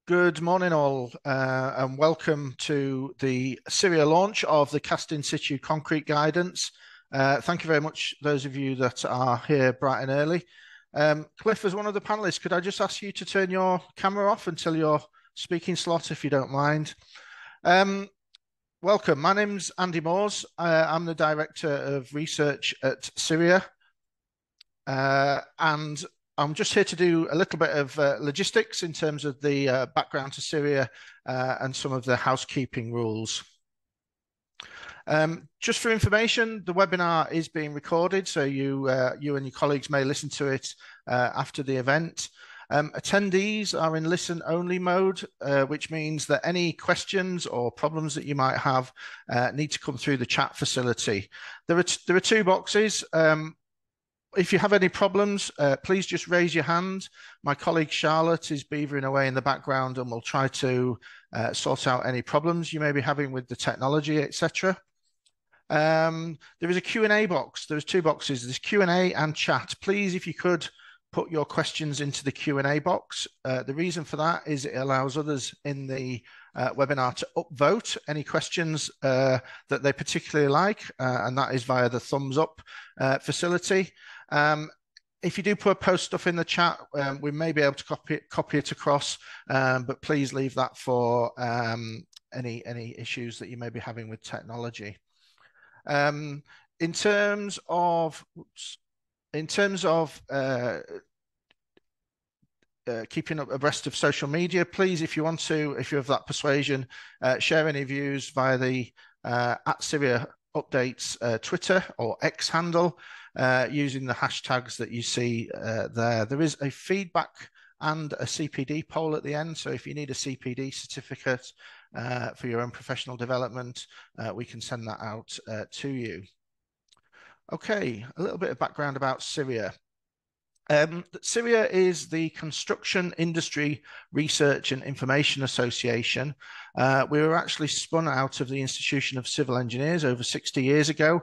Good morning, all, and welcome to the CIRIA launch of the Cast in-situ concrete guidance. Thank you very much, those of you that are here bright and early. Cliff, as one of the panelists, could I just ask you to turn your camera off until your speaking slot, if you don't mind? Welcome. My name's Andy Moores. I'm the Director of Research at CIRIA, and I'm just here to do a little bit of logistics in terms of the background to CIRIA and some of the housekeeping rules. Just for information, the webinar is being recorded, so you and your colleagues may listen to it after the event. Attendees are in listen-only mode, which means that any questions or problems that you might have need to come through the chat facility. There are two boxes. If you have any problems, please just raise your hand. My colleague Charlotte is beavering away in the background and will try to sort out any problems you may be having with the technology, etc. There is a Q&A box. There's two boxes. There's Q&A and chat. Please, if you could, put your questions into the Q&A box. The reason for that is it allows others in the webinar to upvote any questions that they particularly like, and that is via the thumbs up facility. If you do post stuff in the chat, we may be able to copy it across, but please leave that for any issues that you may be having with technology. In terms of keeping up abreast of social media, please, if you have that persuasion, share any views via the @CIRIA updates Twitter or X handle using the hashtags that you see there. There is a feedback and a CPD poll at the end, so if you need a CPD certificate for your own professional development, we can send that out to you. Okay, a little bit of background about CIRIA. CIRIA is the Construction Industry Research and Information Association. We were actually spun out of the Institution of Civil Engineers over 60 years ago,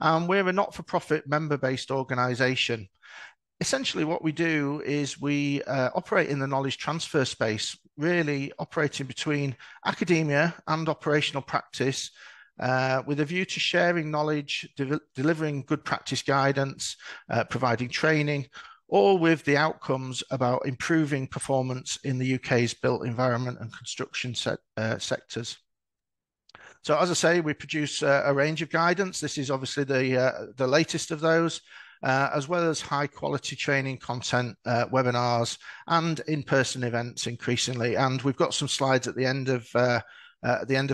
and we're a not-for-profit member-based organisation. Essentially what we do is we operate in the knowledge transfer space, really operating between academia and operational practice, with a view to sharing knowledge, delivering good practice guidance, providing training, all with the outcomes about improving performance in the UK's built environment and construction sectors. So as I say, we produce a range of guidance. This is obviously the latest of those, as well as high quality training content, webinars, and in-person events increasingly. And we've got some slides at the end of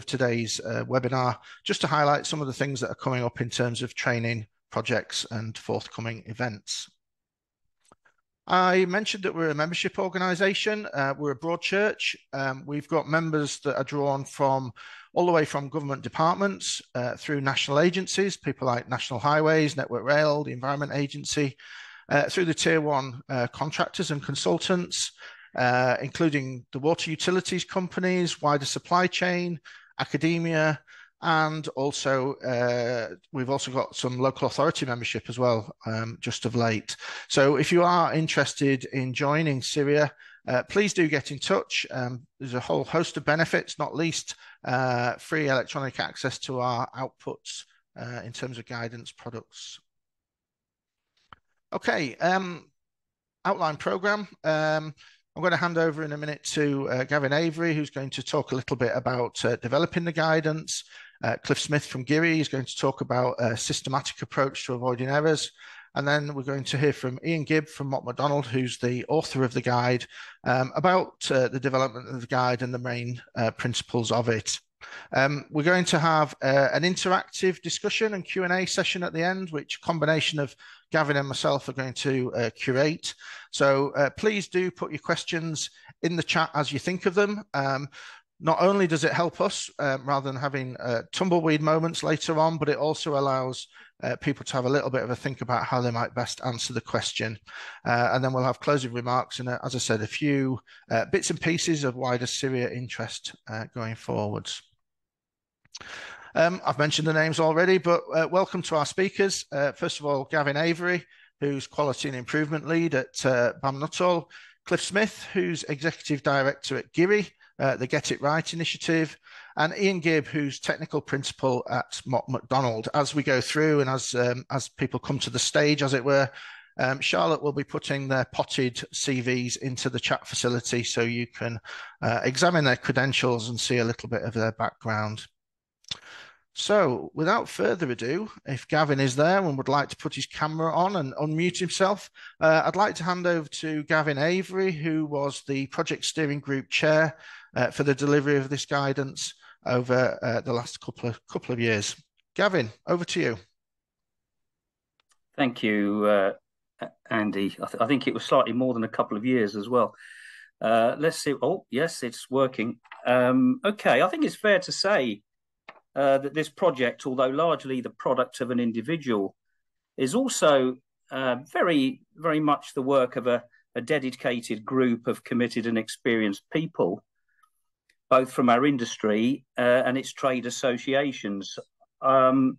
today's webinar, just to highlight some of the things that are coming up in terms of training projects and forthcoming events. I mentioned that we're a membership organisation. We're a broad church. We've got members that are drawn from all the way from government departments through national agencies, people like National Highways, Network Rail, the Environment Agency, through the Tier 1 contractors and consultants, including the water utilities companies, wider supply chain, academia, and also we've also got some local authority membership as well, just of late. So if you are interested in joining CIRIA, please do get in touch. There's a whole host of benefits, not least free electronic access to our outputs in terms of guidance products. Okay, outline program. I'm going to hand over in a minute to Gavin Avery, who's going to talk a little bit about developing the guidance. Cliff Smith from GIRI is going to talk about a systematic approach to avoiding errors. And then we're going to hear from Ian Gibb from Mott MacDonald, who's the author of the guide, about the development of the guide and the main principles of it. We're going to have an interactive discussion and Q&A session at the end, which a combination of Gavin and myself are going to curate. So please do put your questions in the chat as you think of them. Not only does it help us rather than having tumbleweed moments later on, but it also allows people to have a little bit of a think about how they might best answer the question. And then we'll have closing remarks and, as I said, a few bits and pieces of wider CIRIA interest going forwards. I've mentioned the names already, but welcome to our speakers. First of all, Gavin Avery, who's Quality and Improvement Lead at BAM Nuttall. Cliff Smith, who's Executive Director at CIRIA, the Get It Right initiative, and Ian Gibb, who's Technical Principal at Mott MacDonald. As we go through and as people come to the stage, as it were, Charlotte will be putting their potted CVs into the chat facility so you can examine their credentials and see a little bit of their background. So without further ado, if Gavin is there and would like to put his camera on and unmute himself, I'd like to hand over to Gavin Avery, who was the Project Steering Group Chair for the delivery of this guidance over the last couple of years. Gavin, over to you. Thank you, Andy. I think it was slightly more than a couple of years as well. Let's see. Oh, yes, it's working. Okay, I think it's fair to say that this project, although largely the product of an individual, is also very, very much the work of a dedicated group of committed and experienced people, both from our industry and its trade associations. And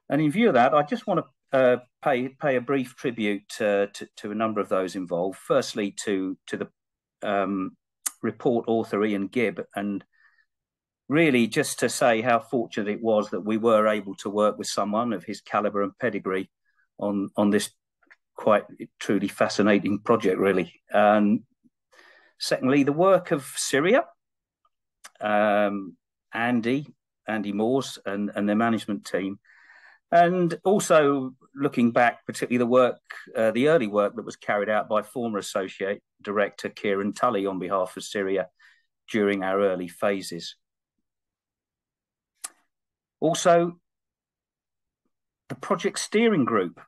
in view of that, I just want to pay a brief tribute to a number of those involved. Firstly, to the report author Ian Gibb, and really just to say how fortunate it was that we were able to work with someone of his caliber and pedigree on this quite truly fascinating project, really. And secondly, the work of CIRIA, Andy Moores and their management team. And also looking back, particularly the early work that was carried out by former Associate Director Kieran Tully on behalf of CIRIA during our early phases. Also, the Project Steering Group.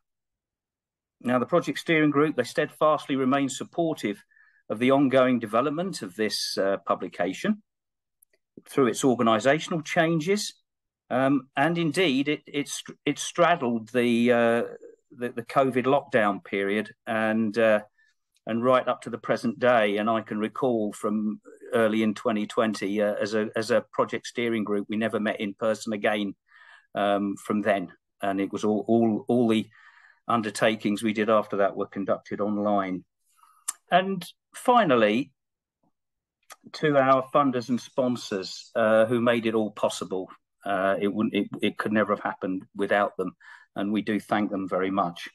Now, the Project Steering Group, they steadfastly remain supportive of the ongoing development of this publication through its organisational changes, and indeed, it straddled the COVID lockdown period and right up to the present day. And I can recall from early in 2020, as a project steering group, we never met in person again from then, and it was all the undertakings we did after that were conducted online. And finally, to our funders and sponsors who made it all possible. It could never have happened without them, and we do thank them very much.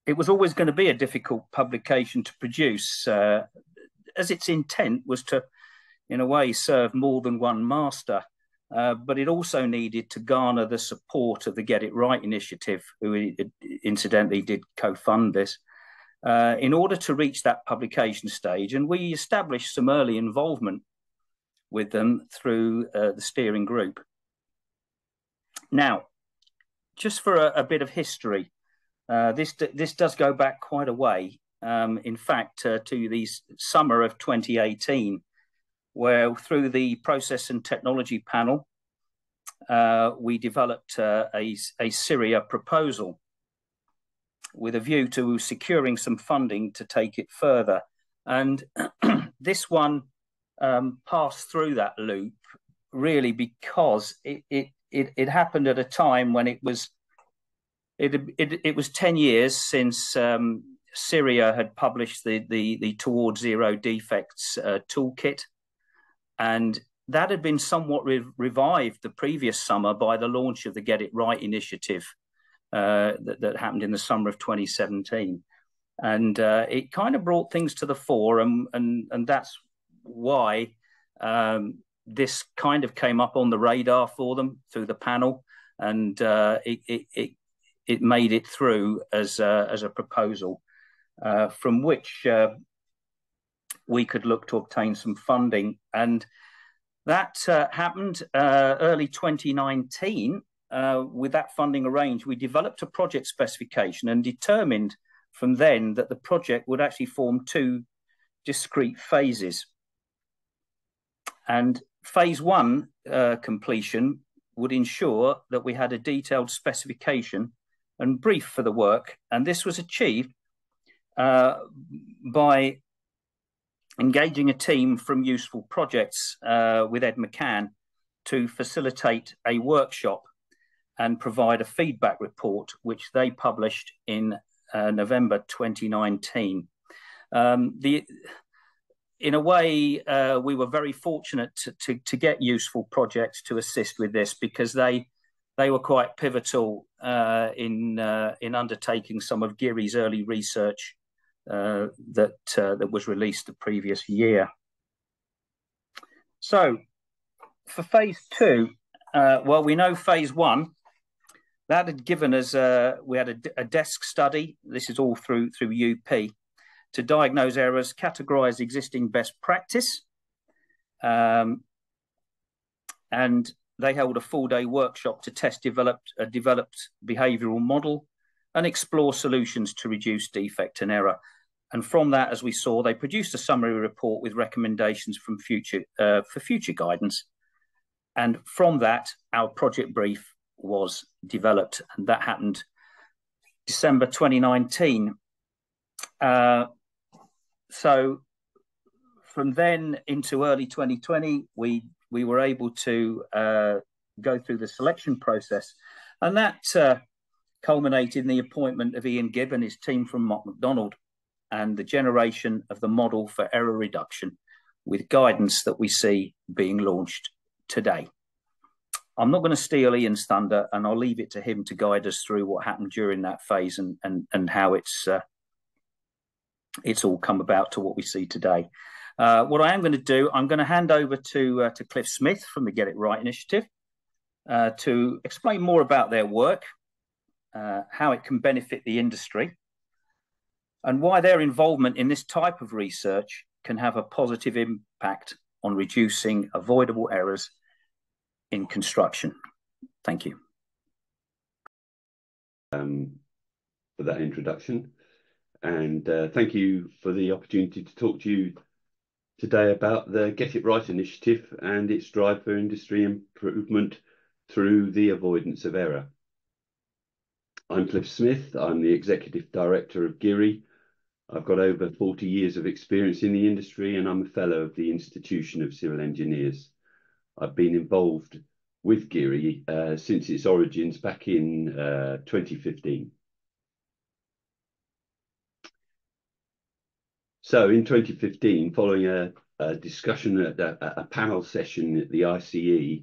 It was always going to be a difficult publication to produce, as its intent was to, in a way, serve more than one master, but it also needed to garner the support of the Get It Right initiative, who incidentally did co-fund this, in order to reach that publication stage. And we established some early involvement with them through the steering group. Now, just for a bit of history, this does go back quite a way. In fact, to the summer of 2018, where through the process and technology panel, we developed a CIRIA proposal with a view to securing some funding to take it further. And this one passed through that loop really because it happened at a time when it was 10 years since CIRIA had published the Towards Zero Defects Toolkit, and that had been somewhat revived the previous summer by the launch of the Get It Right initiative that happened in the summer of 2017. And it kind of brought things to the fore, and that's why this kind of came up on the radar for them through the panel, and it made it through as a proposal from which we could look to obtain some funding. And that happened early 2019. With that funding arranged, we developed a project specification and determined from then that the project would actually form two discrete phases. And phase one completion would ensure that we had a detailed specification and brief for the work. And this was achieved by engaging a team from Useful Projects with Ed McCann to facilitate a workshop and provide a feedback report, which they published in November 2019. In a way, we were very fortunate to get useful projects to assist with this, because they were quite pivotal in undertaking some of GIRI's early research that was released the previous year. So for phase 2, well, we know phase 1, that had given us, we had a desk study. This is all through UP, to diagnose errors, categorize existing best practice. And they held a full-day workshop to test a developed behavioural model and explore solutions to reduce defect and error. And from that, as we saw, they produced a summary report with recommendations for future guidance. And from that, our project brief was developed, and that happened December 2019. So from then into early 2020, we were able to go through the selection process, and that culminated in the appointment of Ian Gibb and his team from Mott MacDonald, and the generation of the model for error reduction, with guidance that we see being launched today. I'm not going to steal Ian's thunder, and I'll leave it to him to guide us through what happened during that phase and how it's all come about to what we see today. What I am going to do, I'm going to hand over to Cliff Smith from the Get It Right initiative to explain more about their work, how it can benefit the industry, and why their involvement in this type of research can have a positive impact on reducing avoidable errors in construction. Thank you. For that introduction, and thank you for the opportunity to talk to you today about the Get It Right initiative and its drive for industry improvement through the avoidance of error. I'm Cliff Smith. I'm the Executive Director of GIRI. I've got over 40 years of experience in the industry, and I'm a Fellow of the Institution of Civil Engineers. I've been involved with GIRI since its origins back in 2015. So in 2015, following a discussion at a panel session at the ICE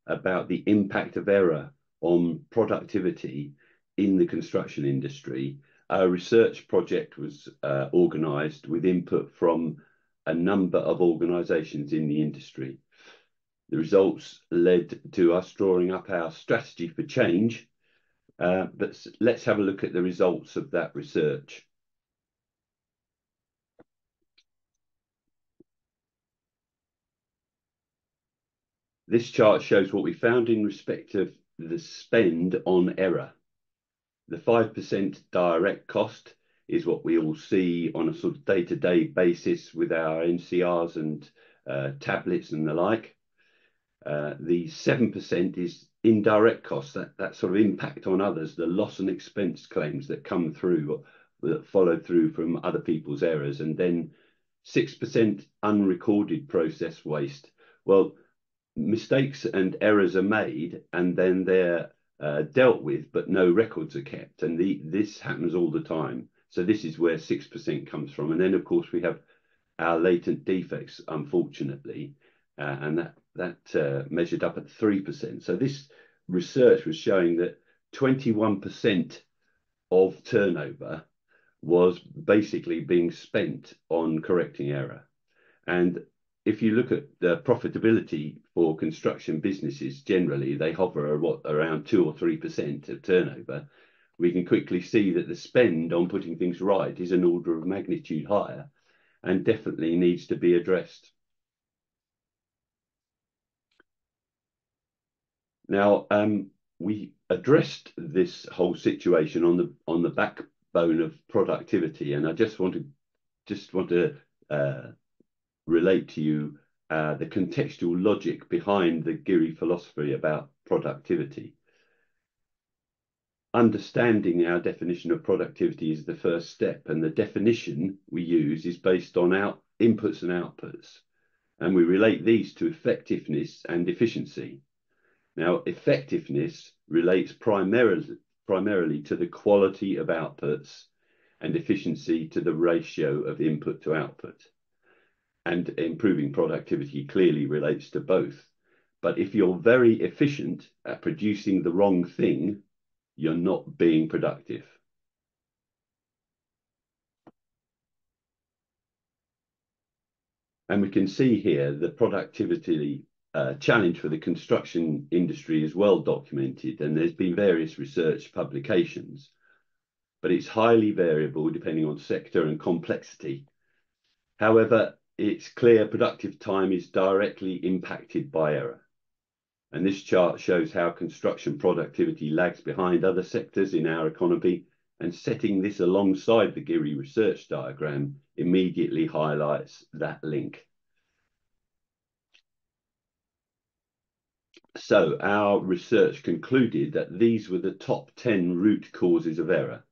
about the impact of error on productivity in the construction industry, a research project was organised with input from a number of organisations in the industry. The results led to us drawing up our strategy for change, but let's have a look at the results of that research. This chart shows what we found in respect of the spend on error. The 5% direct cost is what we all see on a sort of day-to-day basis with our NCRs and tablets and the like. The 7% is indirect costs, that sort of impact on others, the loss and expense claims that come through, that follow through from other people's errors. And then 6% unrecorded process waste. Well, mistakes and errors are made and then they're dealt with, but no records are kept. And this happens all the time. So this is where 6% comes from. And then, of course, we have our latent defects, unfortunately, and that measured up at 3%. So this research was showing that 21% of turnover was basically being spent on correcting error. And if you look at the profitability for construction businesses, generally they hover around 2 or 3% of turnover. We can quickly see that the spend on putting things right is an order of magnitude higher and definitely needs to be addressed. Now, we addressed this whole situation on the backbone of productivity, and I just want to relate to you the contextual logic behind the GIRI philosophy about productivity. Understanding our definition of productivity is the first step, and the definition we use is based on our inputs and outputs, and we relate these to effectiveness and efficiency. Now, effectiveness relates primarily to the quality of outputs, and efficiency to the ratio of input to output. And improving productivity clearly relates to both. But if you're very efficient at producing the wrong thing, you're not being productive. And we can see here the productivity challenge for the construction industry is well documented, and there's been various research publications, but it's highly variable depending on sector and complexity. However, it's clear productive time is directly impacted by error. And this chart shows how construction productivity lags behind other sectors in our economy, and setting this alongside the GIRI research diagram immediately highlights that link. So our research concluded that these were the top 10 root causes of error.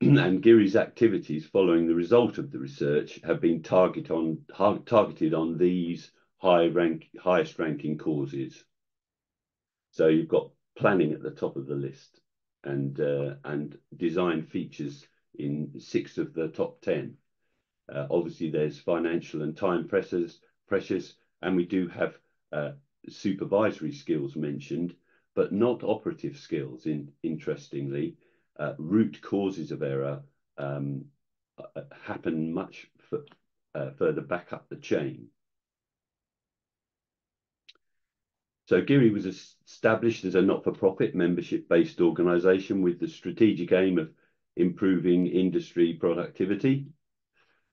And GIRI's activities following the result of the research have been targeted on these highest ranking causes. So you've got planning at the top of the list, and design features in 6 of the top 10. Obviously, there's financial and time pressures, and we do have supervisory skills mentioned, but not operative skills. Interestingly, root causes of error happen much further back up the chain. So GIRI was established as a not-for-profit membership-based organisation with the strategic aim of improving industry productivity.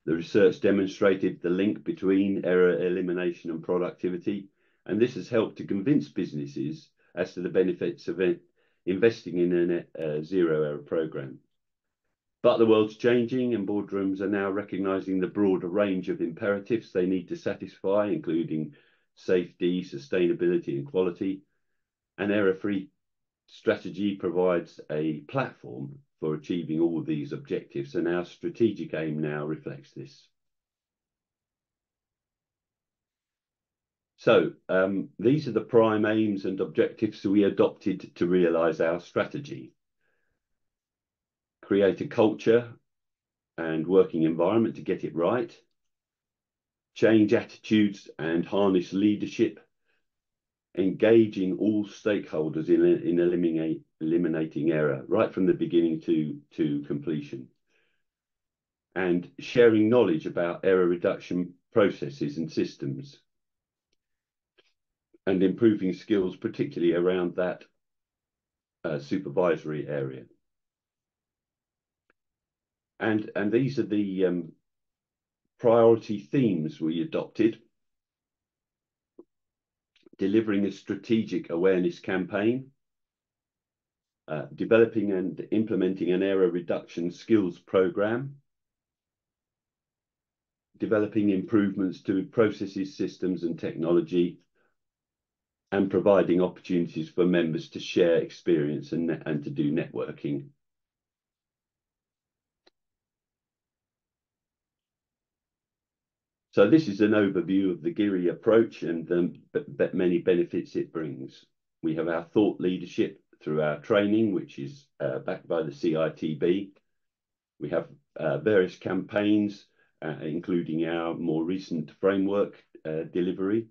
The research demonstrated the link between error elimination and productivity, and this has helped to convince businesses as to the benefits of investing in a zero-error programme. But the world's changing, and boardrooms are now recognising the broader range of imperatives they need to satisfy, including safety, sustainability, and quality. An error-free strategy provides a platform for achieving all of these objectives, and our strategic aim now reflects this. So these are the prime aims and objectives we adopted to realise our strategy. Create a culture and working environment to get it right. Change attitudes and harness leadership. Engaging all stakeholders in eliminating error right from the beginning to completion. And sharing knowledge about error reduction processes and systems. And improving skills, particularly around that supervisory area. And these are the priority themes we adopted. Delivering a strategic awareness campaign, developing and implementing an error reduction skills program, developing improvements to processes, systems and technology, and providing opportunities for members to share experience and to do networking. So this is an overview of the GIRI approach and the many benefits it brings. We have our thought leadership through our training, which is backed by the CITB. We have various campaigns, including our more recent framework delivery.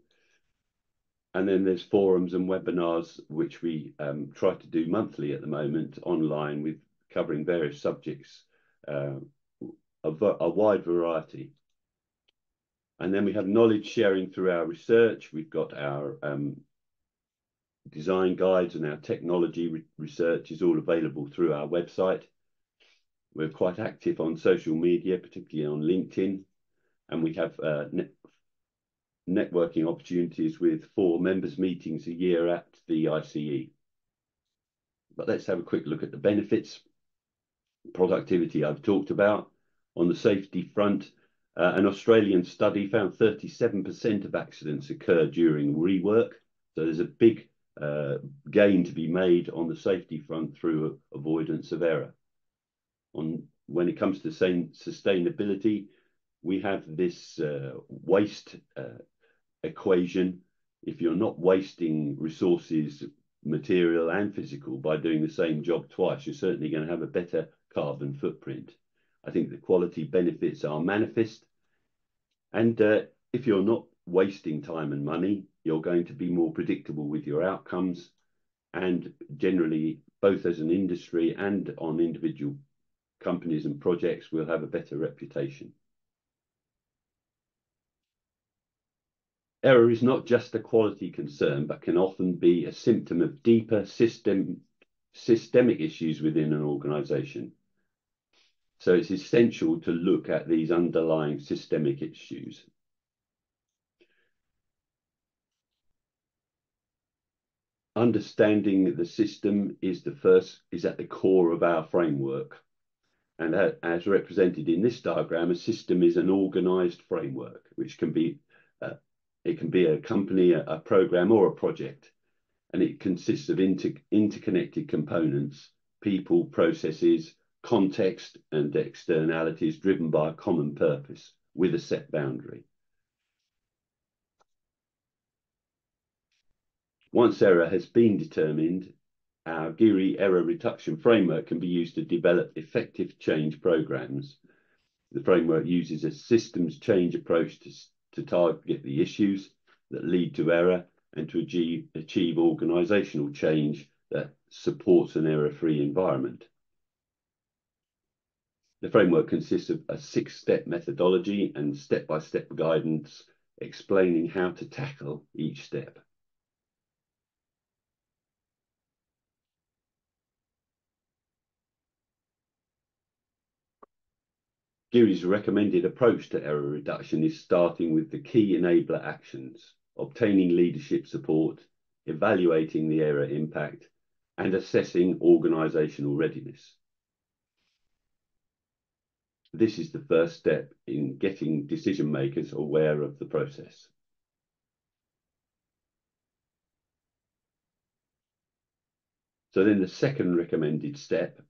And then there's forums and webinars, which we try to do monthly at the moment online, with covering various subjects, a wide variety. And then we have knowledge sharing through our research. We've got our design guides, and our technology research is all available through our website. We're quite active on social media, particularly on LinkedIn. And we have networking opportunities with 4 members meetings a year at the ICE. But let's have a quick look at the benefits. Productivity I've talked about. On the safety front, an Australian study found 37% of accidents occur during rework. So there's a big gain to be made on the safety front through avoidance of error. When it comes to sustainability, we have this waste equation. If you're not wasting resources, material and physical, by doing the same job twice, you're certainly going to have a better carbon footprint. I think the quality benefits are manifest. And if you're not wasting time and money, you're going to be more predictable with your outcomes. And generally, both as an industry and on individual companies and projects, will have a better reputation. Error is not just a quality concern, but can often be a symptom of deeper systemic issues within an organisation. So it's essential to look at these underlying systemic issues. Understanding the system is at the core of our framework. And as represented in this diagram, a system is an organised framework, which can be it can be a company, a program, or a project, and it consists of interconnected components, people, processes, context, and externalities driven by a common purpose with a set boundary. Once error has been determined, our CIRIA error reduction framework can be used to develop effective change programs. The framework uses a systems change approach to target the issues that lead to error and to achieve organisational change that supports an error-free environment. The framework consists of a 6-step methodology and step-by-step guidance explaining how to tackle each step. CIRIA's recommended approach to error reduction is starting with the key enabler actions, obtaining leadership support, evaluating the error impact, and assessing organisational readiness. This is the first step in getting decision makers aware of the process. So then the second recommended step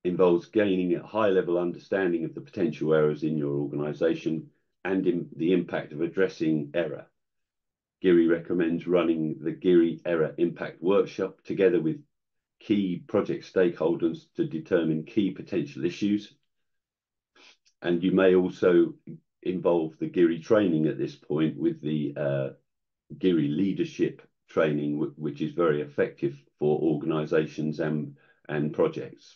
involves gaining a high-level understanding of the potential errors in your organisation and in the impact of addressing error. CIRIA recommends running the CIRIA Error Impact Workshop together with key project stakeholders to determine key potential issues. And you may also involve the CIRIA training at this point with the CIRIA leadership training, which is very effective for organisations and projects.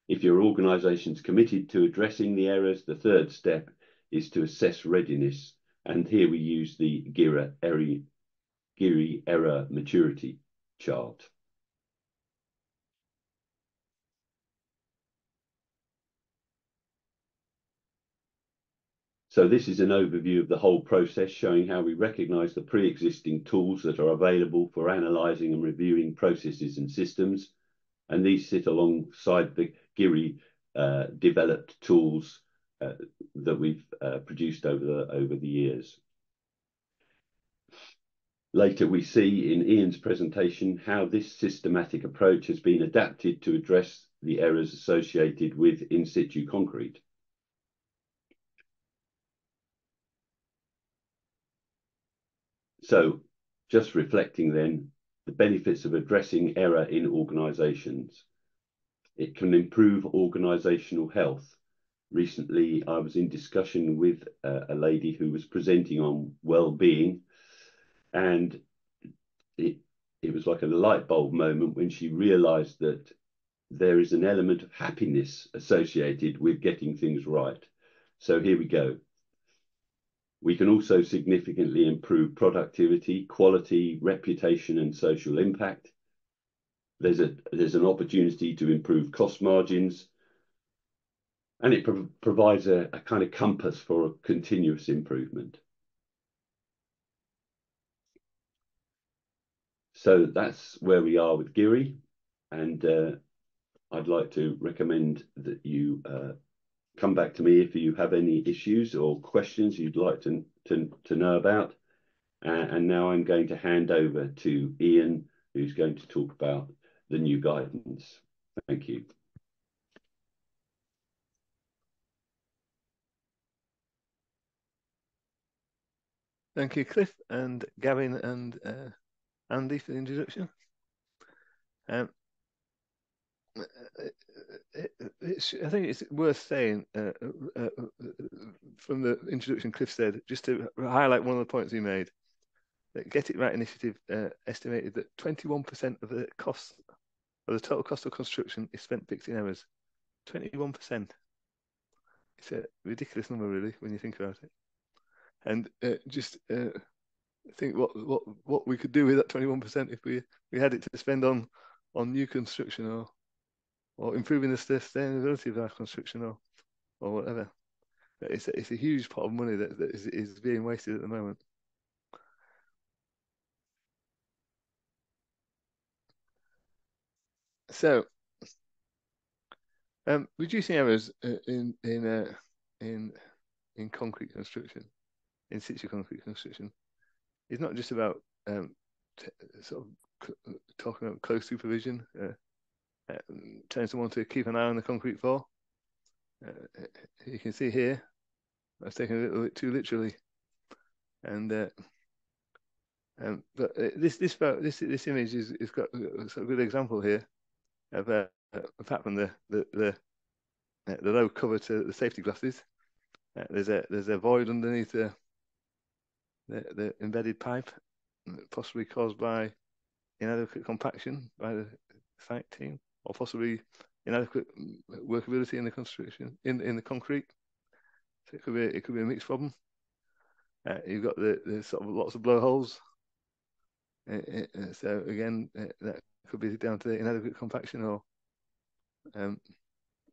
If your organisation is committed to addressing the errors, the third step is to assess readiness. And here we use the CIRIA Error Maturity chart. So this is an overview of the whole process, showing how we recognise the pre-existing tools that are available for analysing and reviewing processes and systems. And these sit alongside the CIRIA developed tools that we've produced over the years. Later, we see in Ian's presentation how this systematic approach has been adapted to address the errors associated with in-situ concrete. So, just reflecting then, the benefits of addressing error in organisations. It can improve organisational health. Recently, I was in discussion with a lady who was presenting on well-being, and it was like a light bulb moment when she realised that there is an element of happiness associated with getting things right. So here we go. We can also significantly improve productivity, quality, reputation, and social impact. There's an opportunity to improve cost margins, and it provides a kind of compass for a continuous improvement. So that's where we are with CIRIA, and I'd like to recommend that you come back to me if you have any issues or questions you'd like to know about. And now I'm going to hand over to Ian, who's going to talk about the new guidance. Thank you. Thank you, Cliff and Gavin and Andy for the introduction. I think it's worth saying from the introduction Cliff said, just to highlight one of the points he made, that Get It Right initiative estimated that 21% of the cost of the total cost of construction is spent fixing errors. 21%. It's a ridiculous number, really, when you think about it. And just think what we could do with that 21% if we had it to spend on new construction or improving the sustainability of our construction or whatever. It's a huge pot of money that is being wasted at the moment. So, reducing errors in concrete construction, in situ concrete construction, is not just about sort of talking about close supervision, telling someone to keep an eye on the concrete floor. You can see here, I was taken a little bit too literally, and but this image is got a good example here of apart from the low cover to the safety glasses, there's a void underneath the embedded pipe, possibly caused by inadequate compaction by the site team, or possibly inadequate workability in the construction in the concrete. So it could be a mixed problem. You've got the sort of lots of blowholes. So again, that could be down to the inadequate compaction or the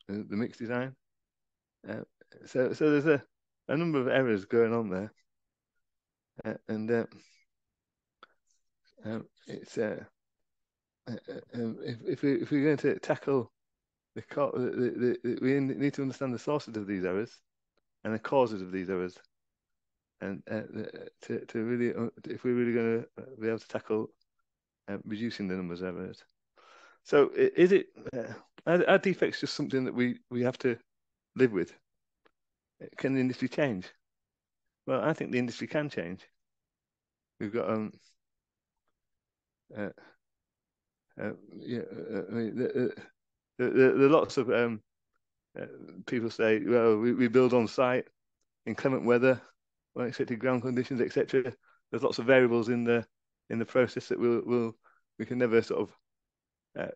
mixed design. So there's a number of errors going on there, and it's if we're going to tackle we need to understand the sources of these errors and the causes of these errors, and to really, if we're really going to be able to tackle reducing the numbers of errors. So is it are defects just something that we have to live with? Can the industry change? Well, I think the industry can change. We've got I mean, there are lots of people say, well, we build on site in inclement weather, unexpected ground conditions, etc. There's lots of variables in the process that we can never sort of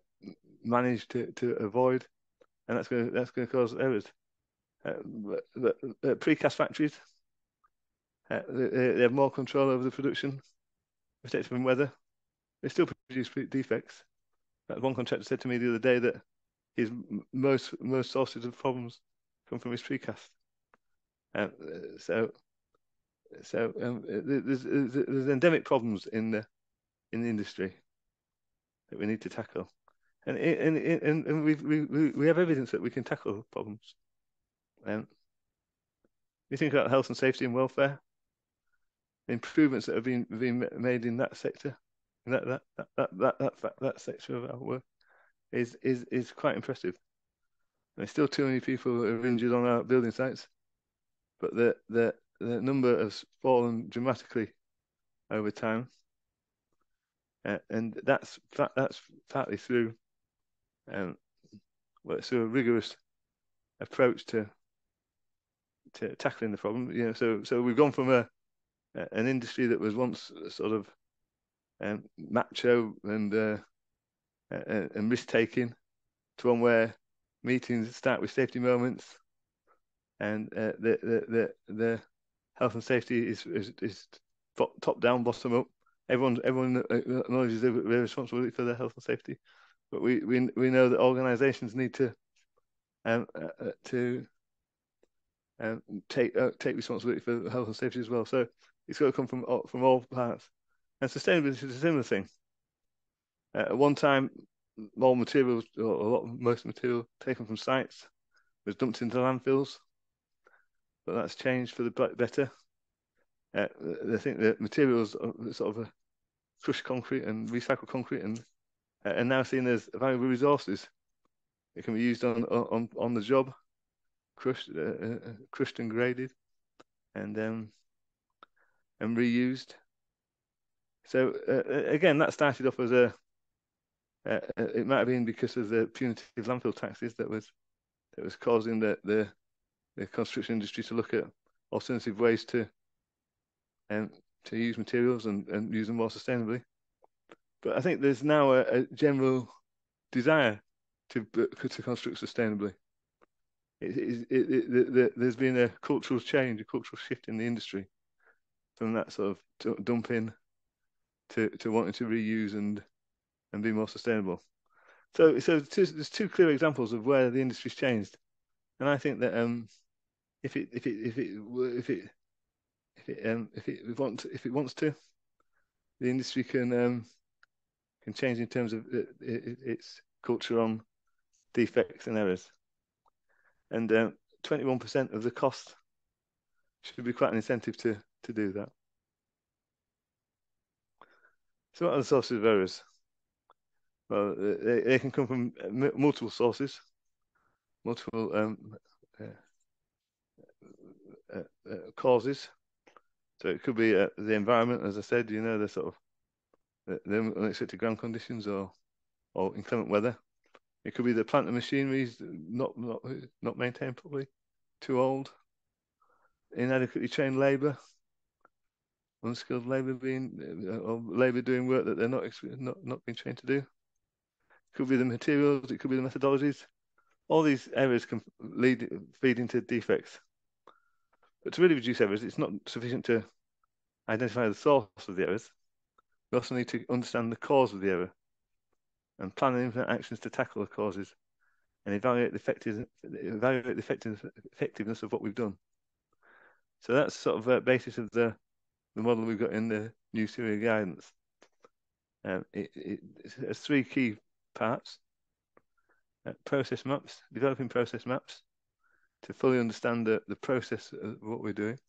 manage to avoid, and that's going to cause errors. Precast factories, they have more control over the production, protected from weather. They still produce defects. One contractor said to me the other day that his most sources of problems come from his precast. So there's endemic problems in the industry that we need to tackle, and we have evidence that we can tackle problems. You think about health and safety and welfare, improvements that have been made in that sector, that sector of our work is quite impressive. There's still too many people who are injured on our building sites, but the number has fallen dramatically over time, and that's partly through through a rigorous approach to tackling the problem. You know, so we've gone from an industry that was once sort of macho and risk-taking to one where meetings start with safety moments, and the health and safety is top down, bottom up. Everyone acknowledges their responsibility for their health and safety, but we know that organisations need to take responsibility for health and safety as well. So it's got to come from all parts. And sustainability is a similar thing. At one time, all materials, or most material taken from sites, was dumped into landfills, but that's changed for the better. I think the materials are sort of crushed concrete and recycled concrete, and now seen as valuable resources. It can be used on the job, crushed and graded, and reused. So again, that started off as It might have been because of the punitive landfill taxes that was causing the construction industry to look at alternative ways to use materials and use them more sustainably. But I think there's now a general desire to construct sustainably. There's been a cultural change, a cultural shift in the industry from that sort of dumping to wanting to reuse and be more sustainable. So there's two clear examples of where the industry's changed, and I think that if it wants to, the industry can change in terms of its culture on defects and errors. And 21% of the cost should be quite an incentive to do that. So what are the sources of errors? Well, they can come from multiple sources, multiple causes. So it could be the environment, as I said, you know, the sort of the unexpected ground conditions or inclement weather. It could be the plant and machineries not maintained properly, too old, inadequately trained labour, unskilled labour or labour doing work that they're not being trained to do. It could be the materials, it could be the methodologies. All these errors can feed into defects. But to really reduce errors, it's not sufficient to identify the source of the errors. We also need to understand the cause of the error and plan and implement actions to tackle the causes and evaluate the effectiveness of what we've done. So that's sort of the basis of the model we've got in the new CIRIA guidance. It has three key parts. Process maps, developing process maps to fully understand the process of what we're doing.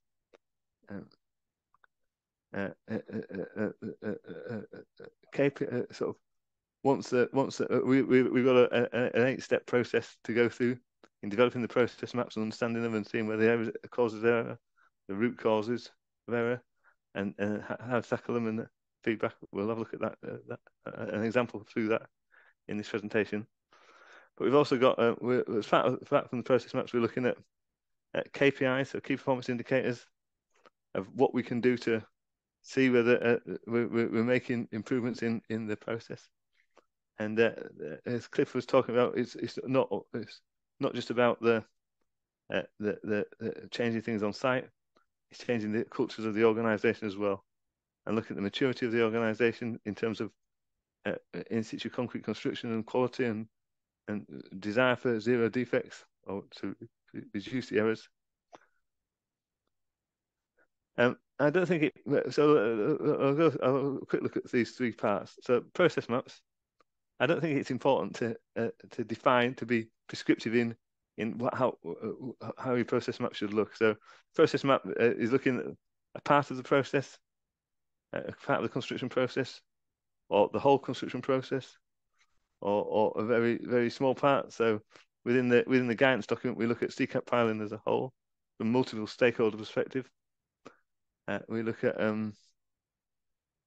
Sort of once we've got an 8-step process to go through in developing the process maps and understanding them and seeing where the error causes error, the root causes of error, and how to tackle them and the feedback. We'll have a look at that an example through that in this presentation. But we've also got as part from the process maps, we're looking at KPIs, so key performance indicators of what we can do to see whether we're making improvements in the process. And as Cliff was talking about, it's not just about the changing things on site. It's changing the cultures of the organisation as well, and look at the maturity of the organisation in terms of in-situ concrete construction and quality and desire for zero defects or to reduce the errors. I don't think it. So I'll have a quick look at these three parts. So process maps. I don't think it's important to define, to be prescriptive in how your process map should look. So process map is looking at a part of the process, a part of the construction process, or the whole construction process, or a very, very small part. So within the guidance document, we look at CCAP piling as a whole from multiple stakeholder perspective. We look at an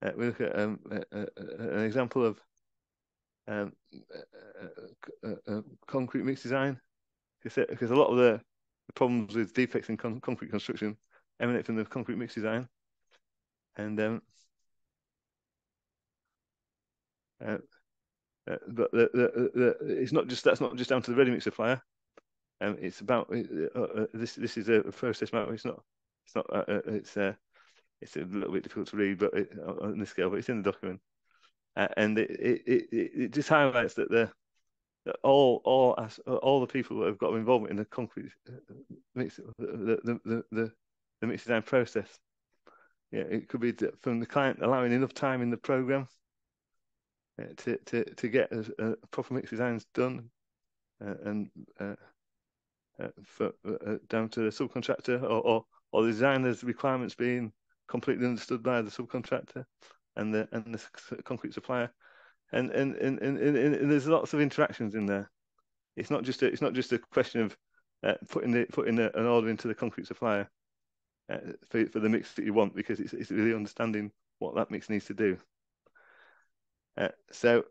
example of concrete mix design, because a lot of the problems with defects in concrete construction emanate from the concrete mix design, and but it's not just that's not just down to the ready mix supplier. It's about this is a process map. It's a little bit difficult to read, but on this scale, but it's in the document. And it just highlights that all the people that have got involvement in the concrete mix, the mix design process. Yeah, it could be from the client allowing enough time in the program to get proper mix designs done, and down to the subcontractor or the designer's requirements being completely understood by the subcontractor and the concrete supplier, and there's lots of interactions in there. It's not just a question of putting an order into the concrete supplier for the mix that you want, because it's really understanding what that mix needs to do. So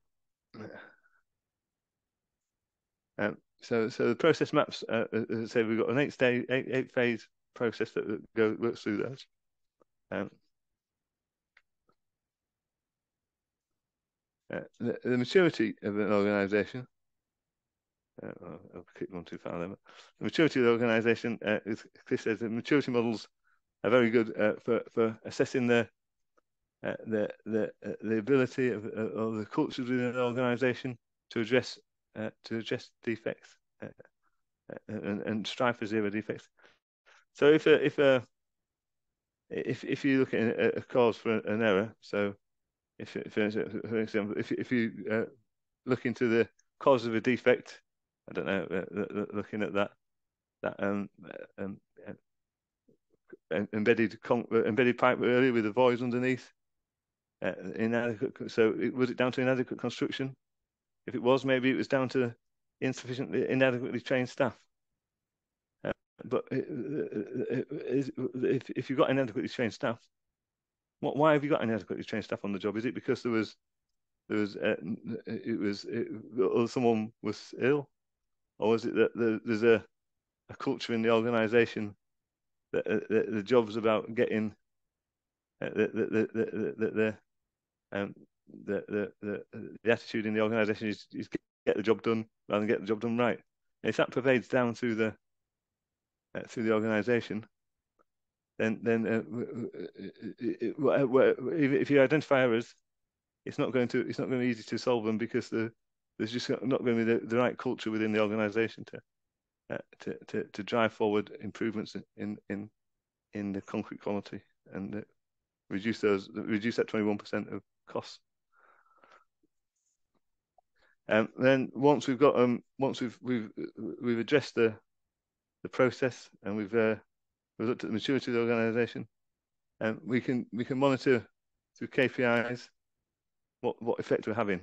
So the process maps, as I say, we've got an eight phase process that works through those. The maturity of an organisation. I'll keep going too far there. The maturity of the organisation, as Chris says, the maturity models are very good for assessing the ability of the cultures within an organisation to address defects and strive for zero defects. So if you look at a cause for an error, so for example, if you look into the cause of a defect, I don't know, looking at that embedded pipe earlier with the voids underneath, inadequate. So was it down to inadequate construction? If it was, maybe it was down to inadequately trained staff. But if you've got inadequately trained staff, why have you got inadequately trained staff on the job? Is it because someone was ill, or is it that there's a culture in the organisation that the job's about getting the attitude in the organisation is get the job done rather than get the job done right. And if that pervades down through the organisation, then if you identify errors, it's not going to be easy to solve them, because there's just not going to be the right culture within the organisation to drive forward improvements in the concrete quality and reduce that 21% of costs. Then once we've addressed the process and we've looked at the maturity of the organisation, we can monitor through KPIs what effect we're having,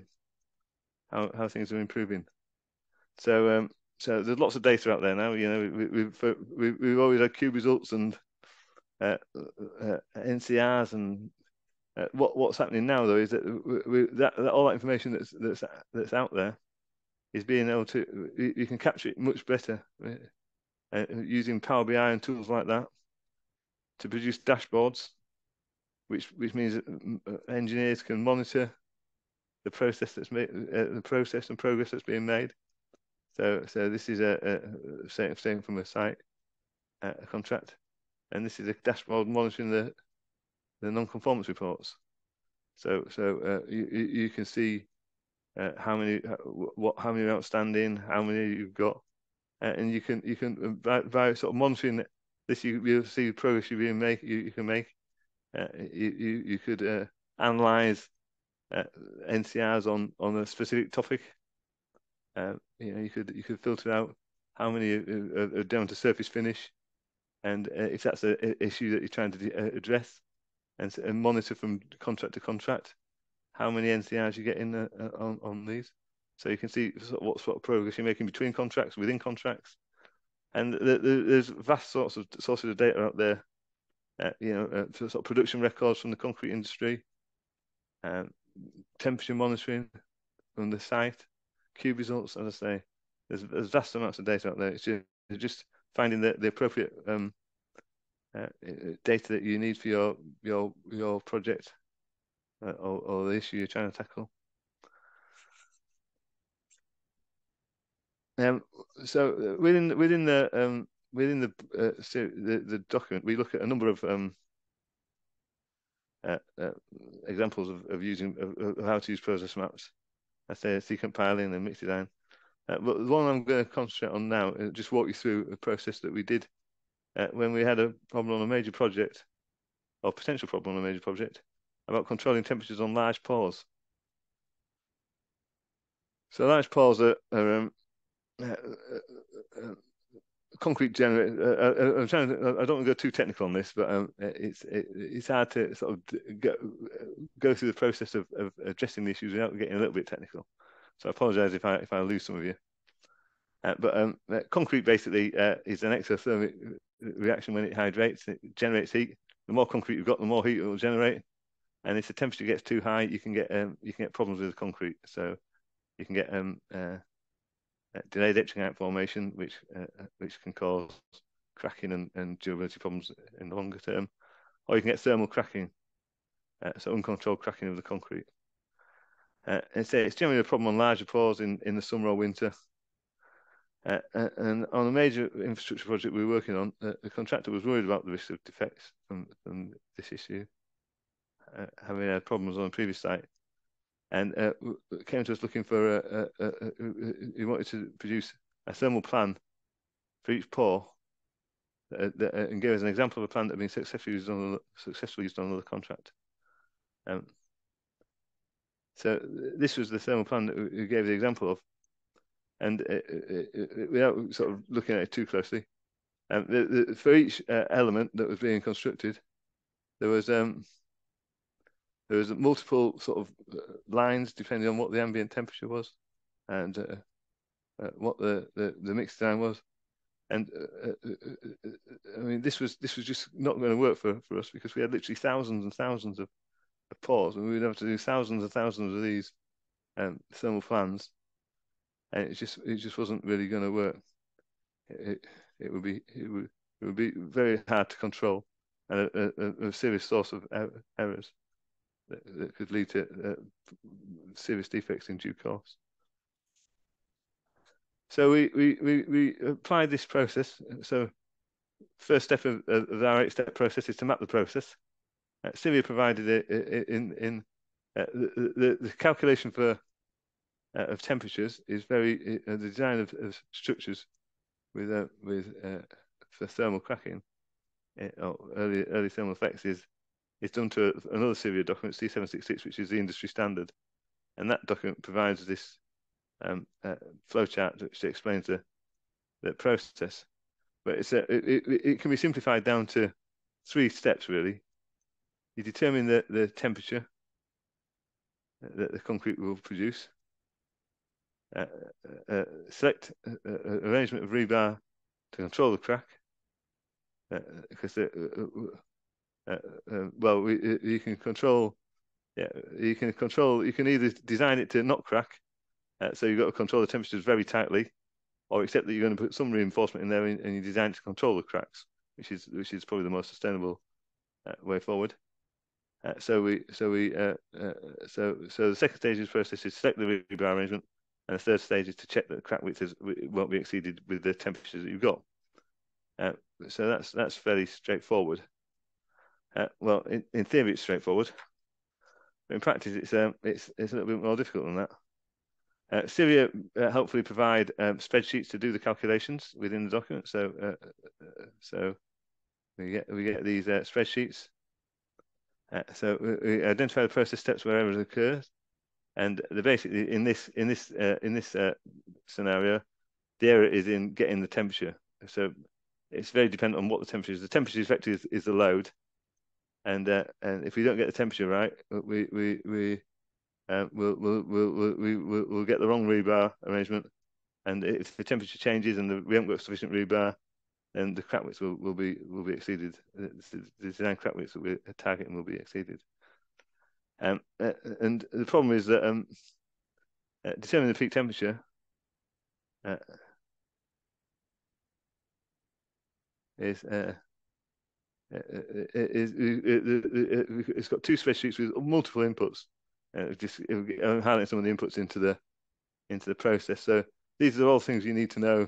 how things are improving. So there's lots of data out there now. You know, we've always had cube results and NCRs, and what's happening now though is that all that information that's out there is being able to, you can capture it much better using Power BI and tools like that to produce dashboards, which means that engineers can monitor the process that's made, the process and progress that's being made. So this is saying from a site a contract, and this is a dashboard monitoring the non-conformance reports. So you can see how many are outstanding, how many you've got, and you can by sort of monitoring this, you'll see the progress you can make. You could analyze NCRs on a specific topic. You know, you could filter out how many are down to surface finish, and if that's an issue that you're trying to address, and monitor from contract to contract how many NCRs you get in on these, so you can see what sort of progress you're making between contracts, within contracts, and there's vast sources of data out there. You know, sort of production records from the concrete industry, temperature monitoring from the site, cube results. As I say, there's vast amounts of data out there. It's just finding the appropriate data that you need for your project or the issue you're trying to tackle. So within the document, we look at a number of examples of how to use process maps. I say sequent piling and mixed design. But the one I'm going to concentrate on now is just walk you through a process that we did when we had a problem on a major project, or potential problem on a major project, about controlling temperatures on large pores. So large pores are concrete generator. I don't want to go too technical on this, but it's hard to sort of go through the process of addressing the issues without getting a little bit technical. So I apologise if I lose some of you. But concrete basically is an exothermic reaction. When it hydrates, it generates heat. The more concrete you've got, the more heat it will generate. And if the temperature gets too high, you can get problems with the concrete. So you can get delayed etching out formation, which can cause cracking and durability problems in the longer term, or you can get thermal cracking, so uncontrolled cracking of the concrete. And so it's generally a problem on larger pores in the summer or winter. And on a major infrastructure project we were working on, the contractor was worried about the risk of defects from this issue, having had problems on a previous site, and came to us looking for he wanted to produce a thermal plan for each pore, and gave us an example of a plan that had been successfully used on another contract. So this was the thermal plan that we gave the example of, and without sort of looking at it too closely, for each element that was being constructed, there was multiple sort of lines depending on what the ambient temperature was, and what the mix design was, and I mean this was just not going to work for us, because we had literally thousands and thousands of pores, and we would have to do thousands and thousands of these thermal plans, and it just wasn't really going to work. It would be very hard to control, and a serious source of errors that could lead to serious defects in due course. So we applied this process. So first step of our 8-step process is to map the process. CIRIA provided it in the calculation for of temperatures is very the design of structures with for thermal cracking or early thermal effects is done to another CIRIA document, C766, which is the industry standard, and that document provides this flowchart which explains the process. But it can be simplified down to 3 steps really. You determine the temperature that the concrete will produce. Select arrangement of rebar to control the crack, because well, you can control. Yeah, you can either design it to not crack, so you've got to control the temperatures very tightly, or accept that you're going to put some reinforcement in there and you design it to control the cracks, which is probably the most sustainable way forward. So the second stage of the process is select the rebar arrangement, and the third stage is to check that the crack width won't be exceeded with the temperatures that you've got. So that's fairly straightforward. Well, in theory it's straightforward, but in practice it's a little bit more difficult than that. CIRIA helpfully provide spreadsheets to do the calculations within the document. So we get these spreadsheets. So we identify the process steps where errors occur, and basically in this scenario, the error is in getting the temperature. So it's very dependent on what the temperature is. The temperature effectively is the load, and if we don't get the temperature right, we'll get the wrong rebar arrangement, and if the temperature changes and we haven't got sufficient rebar, then the crack widths will be exceeded. The design crack widths that we're targeting will be exceeded. And the problem is that determining the peak temperature it's got 2 spreadsheets with multiple inputs. Just highlighting some of the inputs into the process. So these are all things you need to know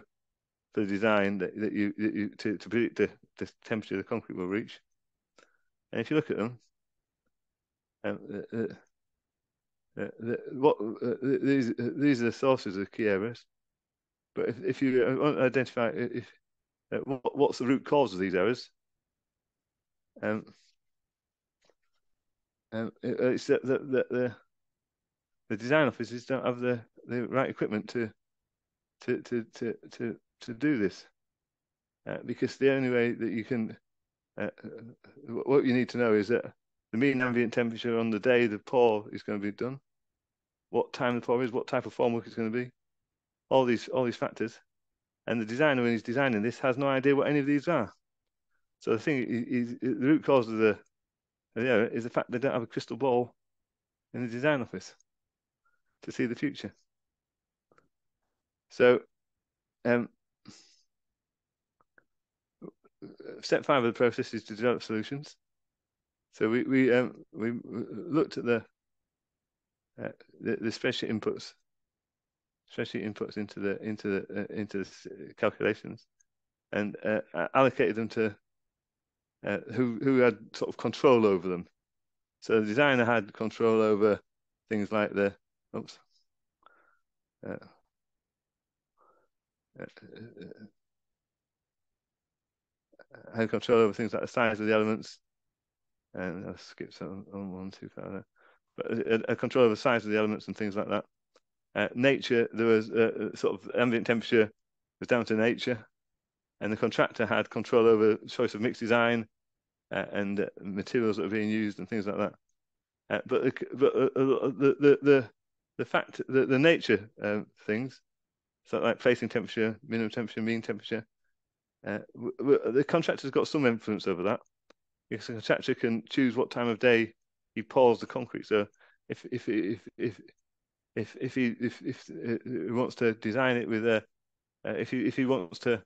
for the design to predict the temperature the concrete will reach. And if you look at them, these are the sources of key errors. But if you want to identify what's the root cause of these errors, it's that the design offices don't have the right equipment to do this, because the only way that you can what you need to know is that the mean ambient temperature on the day the pour is going to be done, what time the pour is, what type of formwork it's going to be, all these factors, and the designer, when he's designing this, has no idea what any of these are. So the thing is, the root cause of the error is the fact they don't have a crystal ball in the design office to see the future. So step 5 of the process is to develop solutions. So we looked at the spreadsheet inputs into the calculations, and allocated them to who had sort of control over them. So the designer had control over things like the had control over things like the size of the elements, and I'll skip some on 1 2 5 there. But a control over the size of the elements and things like that. Nature, there was sort of ambient temperature was down to nature, and the contractor had control over choice of mix design and materials that are being used and things like that. But the fact that the nature things, so like placing temperature, minimum temperature, mean temperature, the contractor's got some influence over that. Because the contractor can choose what time of day he pours the concrete. So if he wants to design it with if he wants to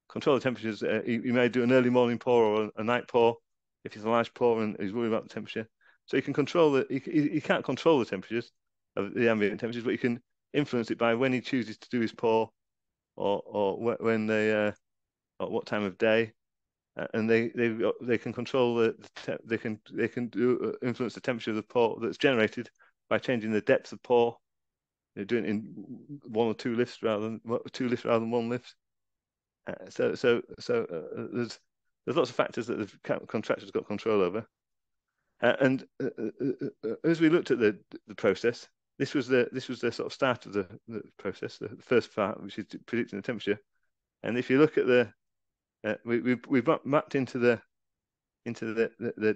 control the temperatures, he may do an early morning pour or a night pour if it's a large pour and he's worried about the temperature. So he can control he can't control the temperatures of the ambient temperatures, but he can influence it by when he chooses to do his pour or when they or what time of day. And they can control they can influence the temperature of the pour that's generated by changing the depth of pour. They're doing it in 1 or 2 lifts rather than 2 lifts rather than 1 lift. There's lots of factors that the contractor's got control over. And as we looked at the process, this was the sort of start of the process, the first part, which is predicting the temperature. And if you look at the we've mapped into the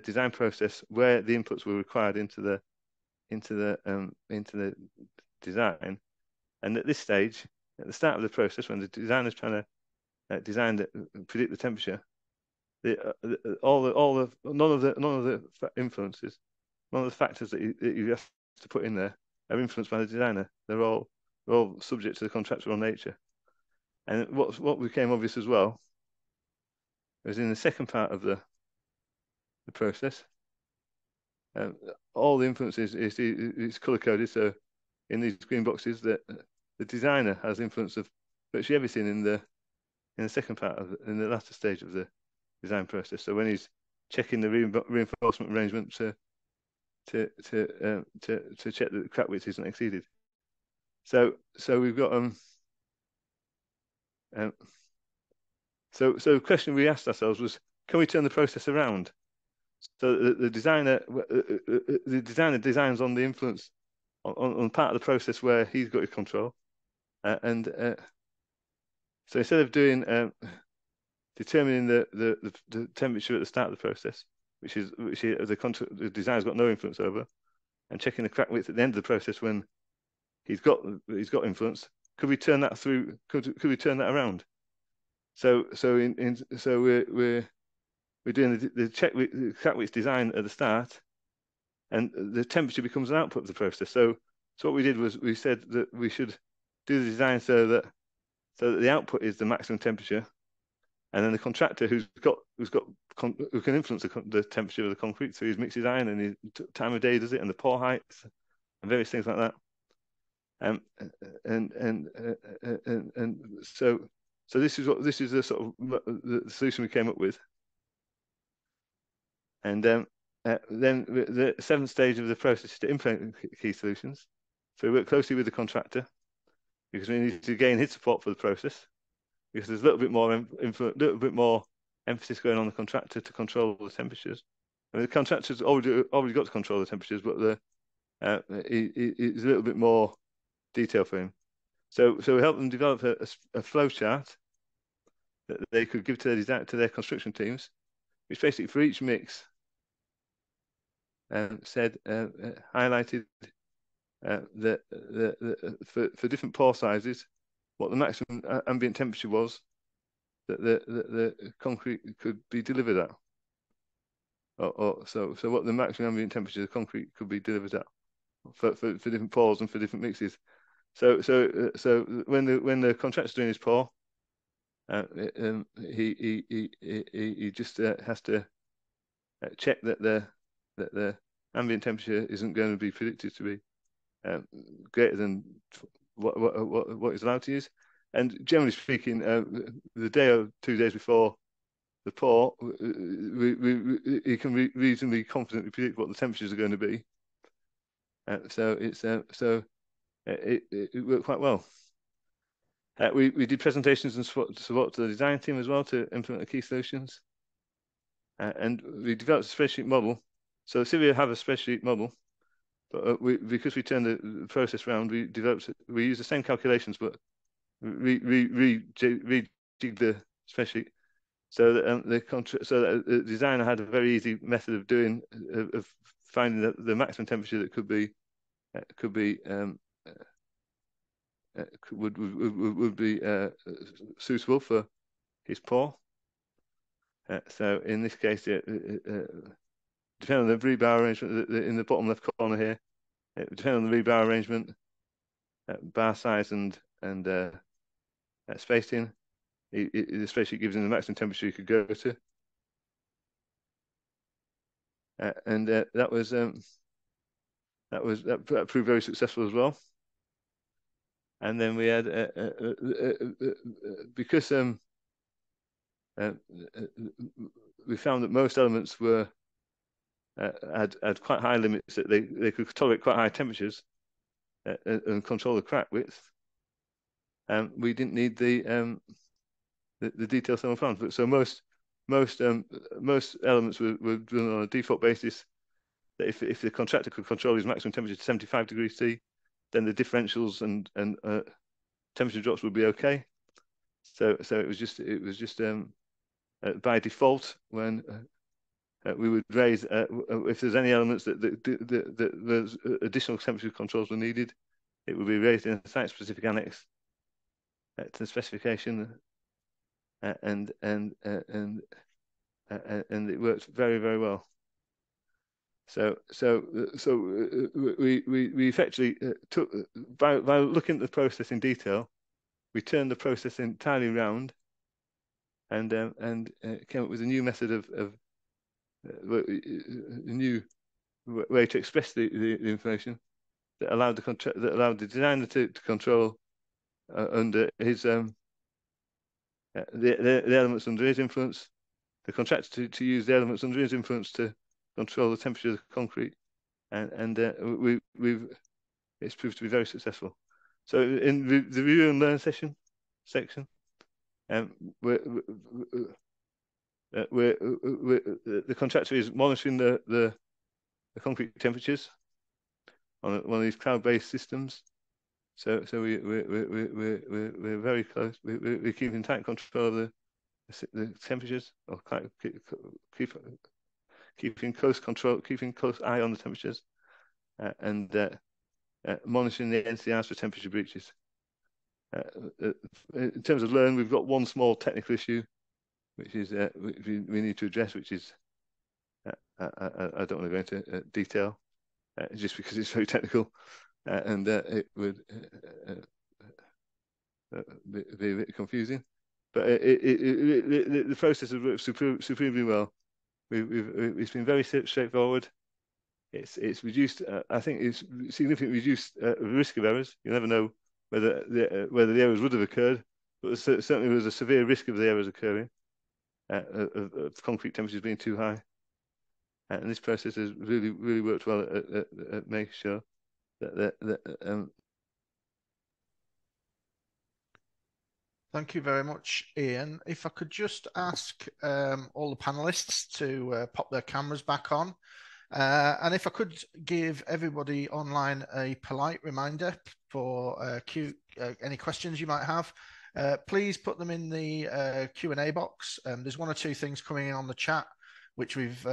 design process where the inputs were required into the design, and at this stage, at the start of the process, when the designer is trying to predict the temperature, none of the influences, none of the factors that you have to put in there are influenced by the designer. They're all subject to the contractual nature. And what became obvious as well was in the second part of the process, all the influences is color coded. So in these green boxes, that the designer has influence of virtually everything in the second part in the latter stage of the design process. So when he's checking the reinforcement arrangement to check that the crack width isn't exceeded. So we've got so the question we asked ourselves was, can we turn the process around? So the designer designs on the influence on part of the process where he's got his control, so instead of doing determining the temperature at the start of the process, which the designer's got no influence over, and checking the crack width at the end of the process when he's got influence, could we turn that through? Could we turn that around? So we're doing the crack width design at the start, and the temperature becomes an output of the process. So what we did was we said that we should do the design so that the output is the maximum temperature, and then the contractor who can influence the temperature of the concrete through his mix design and his time of day does it, and the pour heights and various things like that. And so this is the sort of the solution we came up with. And then the 7th stage of the process is to implement key solutions. So we work closely with the contractor because we need to gain his support for the process, because there's a little bit more emphasis going on the contractor to control the temperatures. I mean, the contractor's already got to control the temperatures, but it's a little bit more detail for him. So we help them develop a flow chart that they could give to their construction teams, which basically for each mix highlighted for different pour sizes what the maximum ambient temperature was that the concrete could be delivered at, so what the maximum ambient temperature of the concrete could be delivered at for different pours and for different mixes. So when the contractor's doing his pour, he just has to check that the ambient temperature isn't going to be predicted to be greater than what is allowed to use. And generally speaking, the day or 2 days before the pour, he can reasonably confidently predict what the temperatures are going to be. So it worked quite well. We did presentations and support to the design team as well to implement the key solutions. And we developed a spreadsheet model. So CIRIA have a spreadsheet model, but because we turned the process around, we used the same calculations, but rejigged the spreadsheet so that the designer had a very easy method of doing of finding the maximum temperature that would be suitable for his pour. So in this case, depending on the rebar arrangement in the bottom left corner here, depending on the rebar arrangement, bar size and spacing, the spreadsheet gives him the maximum temperature he could go to, and that proved very successful as well. And then we had because we found that most elements were had quite high limits, that they could tolerate quite high temperatures and control the crack width. We didn't need the detailed thermal plans, but so most elements were done on a default basis. That if the contractor could control his maximum temperature to 75 degrees C, then the differentials and temperature drops would be okay. So it was just by default when we would raise if there's any elements that there's additional temperature controls were needed, it would be raised in a site-specific annex to the specification, and it worked very, very well. So we effectively took by looking at the process in detail, we turned the process entirely round, and came up with a new method of a new way to express the information that allowed the designer to control under his the elements under his influence, the contractor to use the elements under his influence to control the temperature of the concrete, and it's proved to be very successful. So in the review and learn section, the contractor is monitoring the concrete temperatures on one of these cloud-based systems. So we're very close. We're keeping tight control of the temperatures, or keeping close control, keeping close eye on the temperatures, and monitoring the NCRs for temperature breaches. In terms of learn, we've got one small technical issue, which is we need to address, which is I don't want to go into detail, just because it's very technical, and it would be a bit confusing. But the process has worked supremely well. It's been very straightforward. It's reduced. I think it's significantly reduced the risk of errors. You never know whether the errors would have occurred, but certainly there was a severe risk of the errors occurring, of concrete temperatures being too high. And this process has really worked well at making sure that Thank you very much, Ian. If I could just ask all the panelists to pop their cameras back on. And if I could give everybody online a polite reminder for any questions you might have, please put them in the Q&A box. There's one or two things coming in on the chat, which we've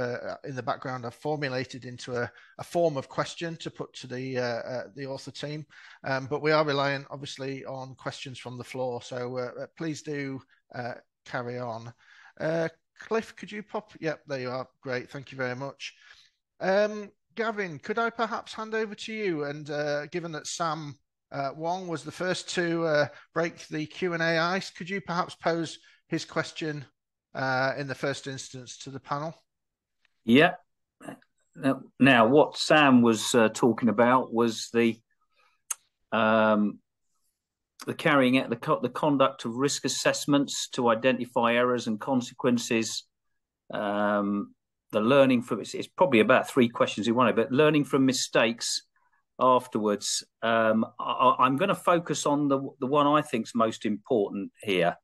in the background I've formulated into a form of question to put to the author team. But we are relying obviously on questions from the floor. So please do carry on. Cliff, could you pop? Yep, there you are. Great. Thank you very much. Gavin, could I perhaps hand over to you? And given that Sam Wong was the first to break the Q&A ice. Could you perhaps pose his question in the first instance to the panel? Yeah. Now, what Sam was talking about was the carrying out the conduct of risk assessments to identify errors and consequences. The learning from it's probably about 3 questions in one, but learning from mistakes afterwards. I'm going to focus on the one I think is most important here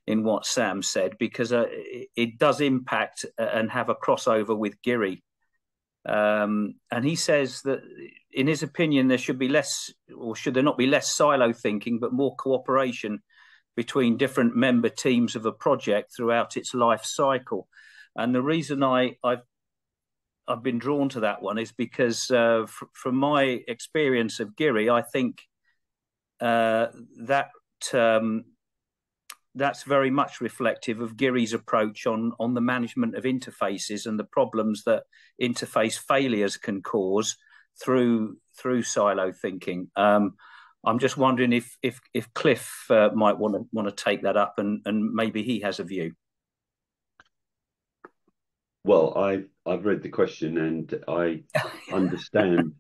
in what Sam said, because it does impact and have a crossover with GIRI. And he says that, in his opinion, there should be less, or should there not be less, silo thinking, but more cooperation between different member teams of a project throughout its life cycle. And the reason I've been drawn to that one is because from my experience of GIRI, I think that's very much reflective of GIRI's approach on the management of interfaces and the problems that interface failures can cause through silo thinking. I'm just wondering if Cliff might want to take that up, and maybe he has a view. Well, I've read the question and I understand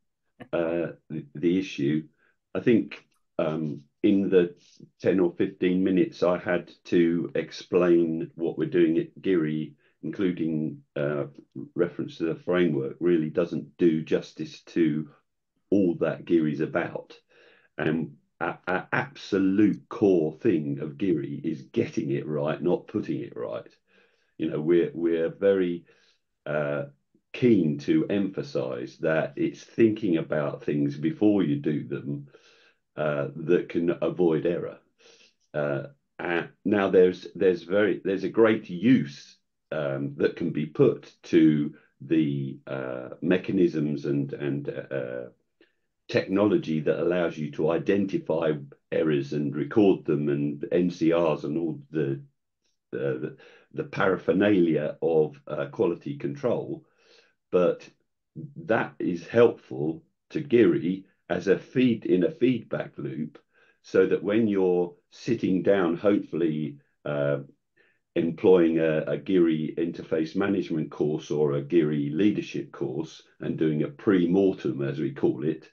the issue. I think in the 10 or 15 minutes I had to explain what we're doing at GIRI, including reference to the framework, really doesn't do justice to all that GIRI's about. And our absolute core thing of GIRI is getting it right, not putting it right. You know, we're very keen to emphasize that it's thinking about things before you do them that can avoid error. Now there's a great use that can be put to the mechanisms and technology that allows you to identify errors and record them, and NCRs and all the paraphernalia of quality control. But that is helpful to GIRI as a feedback loop, so that when you're sitting down, hopefully employing a GIRI interface management course or a GIRI leadership course and doing a pre-mortem, as we call it,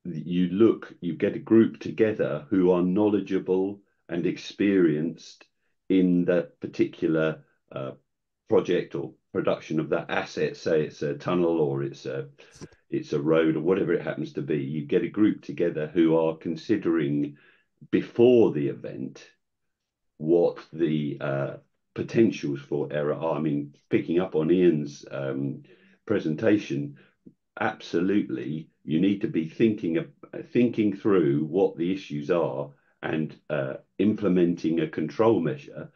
you get a group together who are knowledgeable and experienced in that particular project or production of that asset. Say it's a tunnel or it's a road or whatever it happens to be. You get a group together who are considering before the event what the potentials for error are. I mean, picking up on Ian's presentation, absolutely, you need to be thinking through what the issues are and implementing a control measure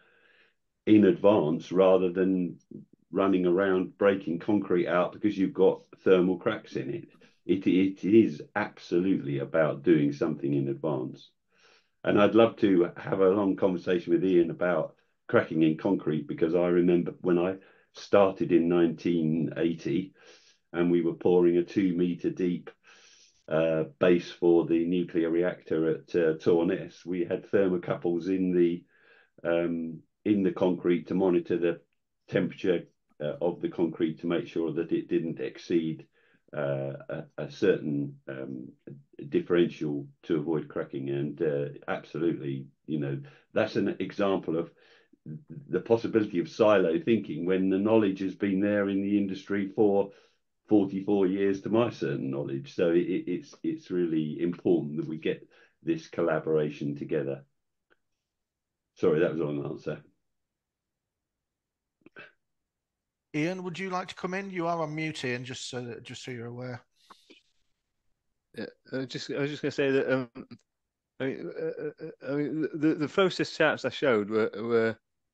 in advance, rather than running around breaking concrete out because you've got thermal cracks in it. It is absolutely about doing something in advance. And I'd love to have a long conversation with Ian about cracking in concrete, because I remember when I started in 1980 and we were pouring a 2-meter deep base for the nuclear reactor at Towards. We had thermocouples in the concrete to monitor the temperature of the concrete to make sure that it didn't exceed a certain differential to avoid cracking. And absolutely, you know, that's an example of the possibility of silo thinking when the knowledge has been there in the industry for 44 years to my certain knowledge. So it's really important that we get this collaboration together. Sorry, that was a long answer. Ian, would you like to come in? You are on mute, Ian, just so you're aware. Yeah, I was just going to say that I mean the process charts I showed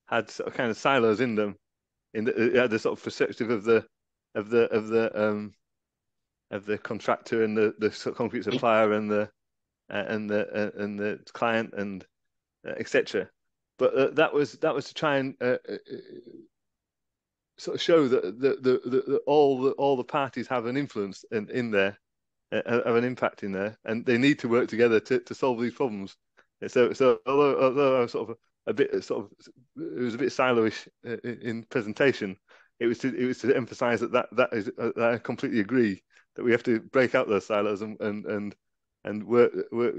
had sort of kind of silos in them. It had the sort of perspective of the contractor and the concrete supplier and the client and etc. But that was to try and sort of show that all the parties have an influence in there, have an impact in there, and they need to work together to solve these problems. So although I was sort of a bit it was a bit siloish in presentation, it was to emphasise that is that I completely agree that we have to break out those silos and work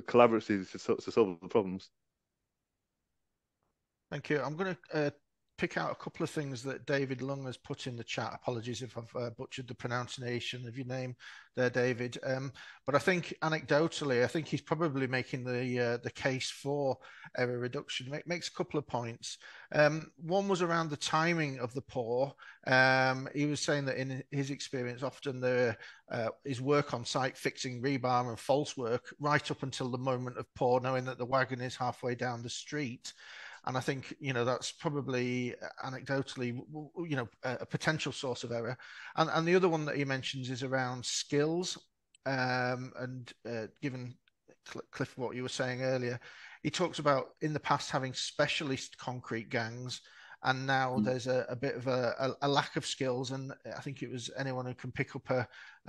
collaboratively to solve the problems. Thank you. I'm going to pick out a couple of things that David Lung has put in the chat. Apologies if I've butchered the pronunciation of your name there, David. But I think anecdotally, I think he's probably making the case for error reduction. Makes a couple of points. One was around the timing of the pour. He was saying that in his experience, often there is work on site fixing rebar and false work right up until the moment of pour, knowing that the wagon is halfway down the street. And I think, that's probably anecdotally, a potential source of error. And the other one that he mentions is around skills. Given Cliff, what you were saying earlier, he talks about in the past having specialist concrete gangs. And now there's a bit of a lack of skills. And I think it was anyone who can pick up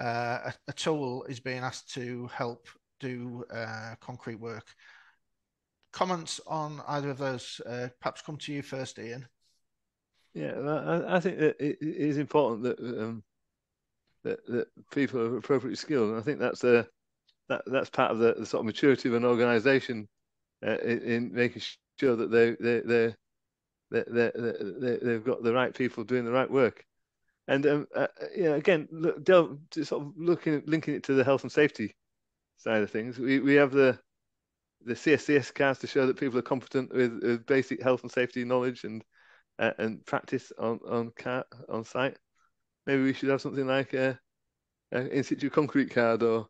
a tool is being asked to help do concrete work. Comments on either of those? Perhaps come to you first, Ian. Yeah, I think that it is important that people are appropriately skilled, and I think that's part of the sort of maturity of an organisation in making sure that they've got the right people doing the right work. And again, linking it to the health and safety side of things, we have the CSCS cards to show that people are competent with basic health and safety knowledge and practice on site. Maybe we should have something like a in-situ concrete card or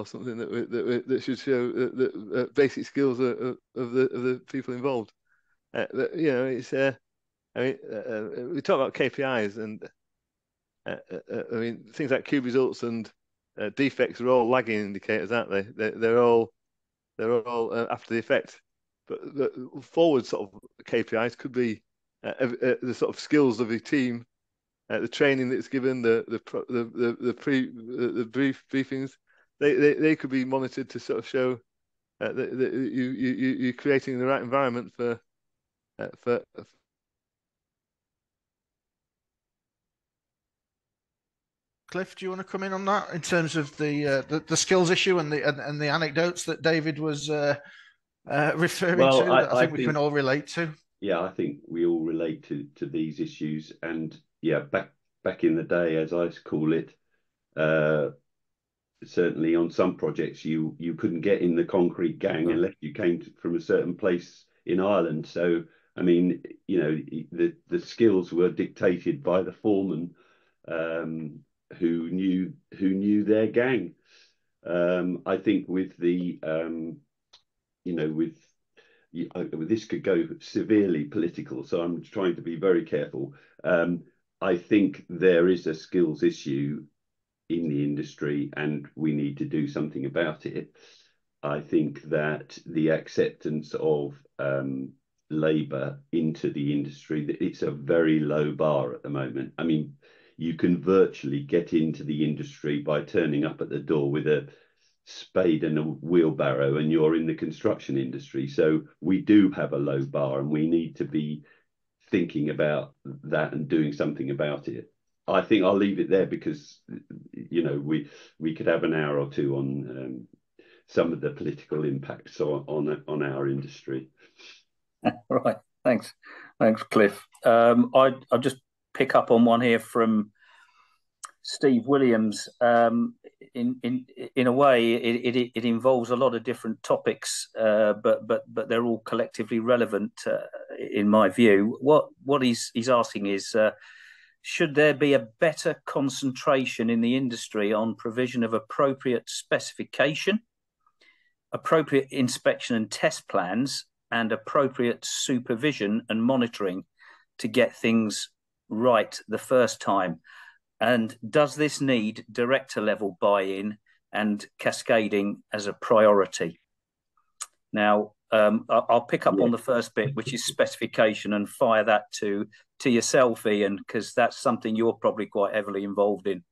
something that should show the basic skills of the people involved. But, it's we talk about KPIs, and I mean things like cube results and defects are all lagging indicators, aren't they? They're all after the effect, but the forward sort of KPIs could be the sort of skills of the team, the training that's given, the briefings. They could be monitored to sort of show that you're creating the right environment for. Cliff, do you want to come in on that in terms of the skills issue and the anecdotes that David was referring to? That I think we can all relate to. Yeah, I think we all relate to these issues, and yeah, back in the day, as I call it, certainly on some projects you couldn't get in the concrete gang unless you came from a certain place in Ireland. So I mean, the skills were dictated by the foreman. Who knew their gang. I think with this could go severely political, so I'm trying to be very careful. I think there is a skills issue in the industry, and we need to do something about it. I think that the acceptance of labour into the industry, that it's a very low bar at the moment. I mean, you can virtually get into the industry by turning up at the door with a spade and a wheelbarrow, and you're in the construction industry. So we do have a low bar, and we need to be thinking about that and doing something about it. I think I'll leave it there because we could have an hour or two on some of the political impacts on our industry. Right, thanks, Cliff. I'll just pick up on one here from Steve Williams. In a way, it involves a lot of different topics, but they're all collectively relevant in my view. What he's asking is, should there be a better concentration in the industry on provision of appropriate specification, appropriate inspection and test plans, and appropriate supervision and monitoring to get things right the first time? And does this need director level buy-in and cascading as a priority? Now, I'll pick up on the first bit, which is specification, and fire that to yourself, Ian, because that's something you're probably quite heavily involved in.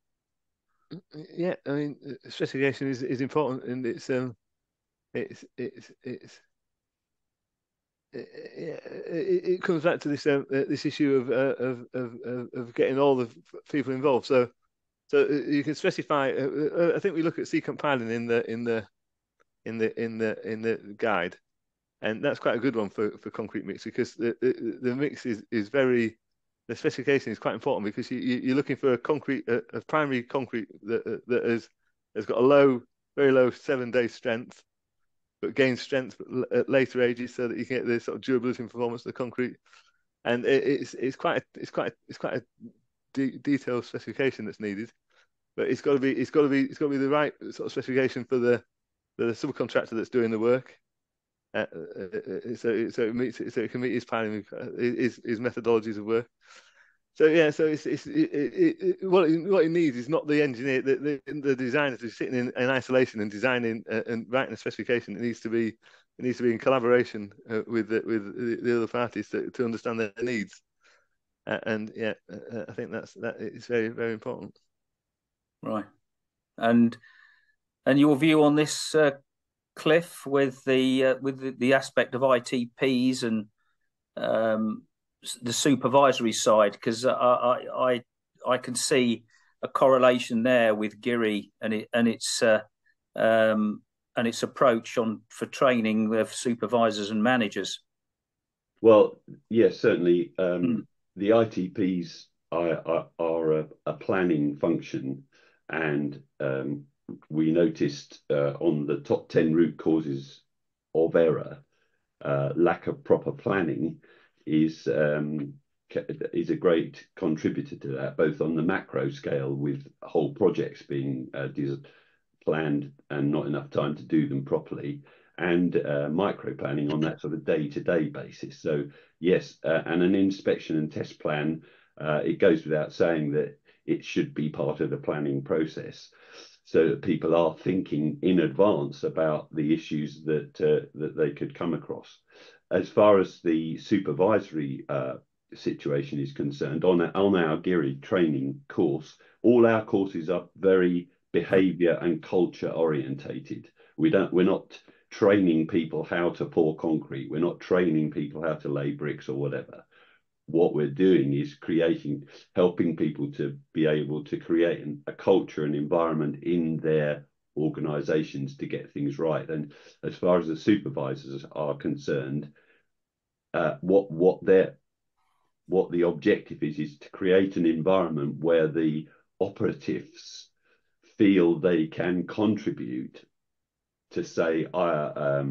Yeah, I mean, specification is important, and it comes back to this this issue of getting all the people involved. So you can specify. I think we look at C compiling in the guide, and that's quite a good one for concrete mix, because the mix is very, the specification is quite important, because you're looking for a primary concrete that has got a very low 7-day strength, but gains strength at later ages, so that you can get the sort of durability and performance of the concrete. And it's quite a detailed specification that's needed, but it's got to be the right sort of specification for the subcontractor that's doing the work. So it can meet his planning, his methodologies of work. So yeah, so what it needs is not the engineer, the designer to be sitting in isolation and designing and writing a specification. It needs to be in collaboration with the other parties to understand their needs. And yeah, I think that is very, very important. Right. And your view on this, Cliff, with the aspect of ITPs and the supervisory side, because I can see a correlation there with GIRI and its approach for training of supervisors and managers. Well, yes, certainly. The ITPs are a planning function, and we noticed on the top 10 root causes of error, lack of proper planning is a great contributor to that, both on the macro scale with whole projects being planned and not enough time to do them properly, and micro planning on that sort of day-to-day basis. So yes, and an inspection and test plan, it goes without saying that it should be part of the planning process, so that people are thinking in advance about the issues that they could come across. As far as the supervisory situation is concerned, on our GIRI training course, all our courses are very behaviour and culture orientated. We're not training people how to pour concrete. We're not training people how to lay bricks or whatever. What we're doing is helping people to be able to create a culture and environment in their organizations to get things right. And as far as the supervisors are concerned, what the objective is to create an environment where the operatives feel they can contribute to say, I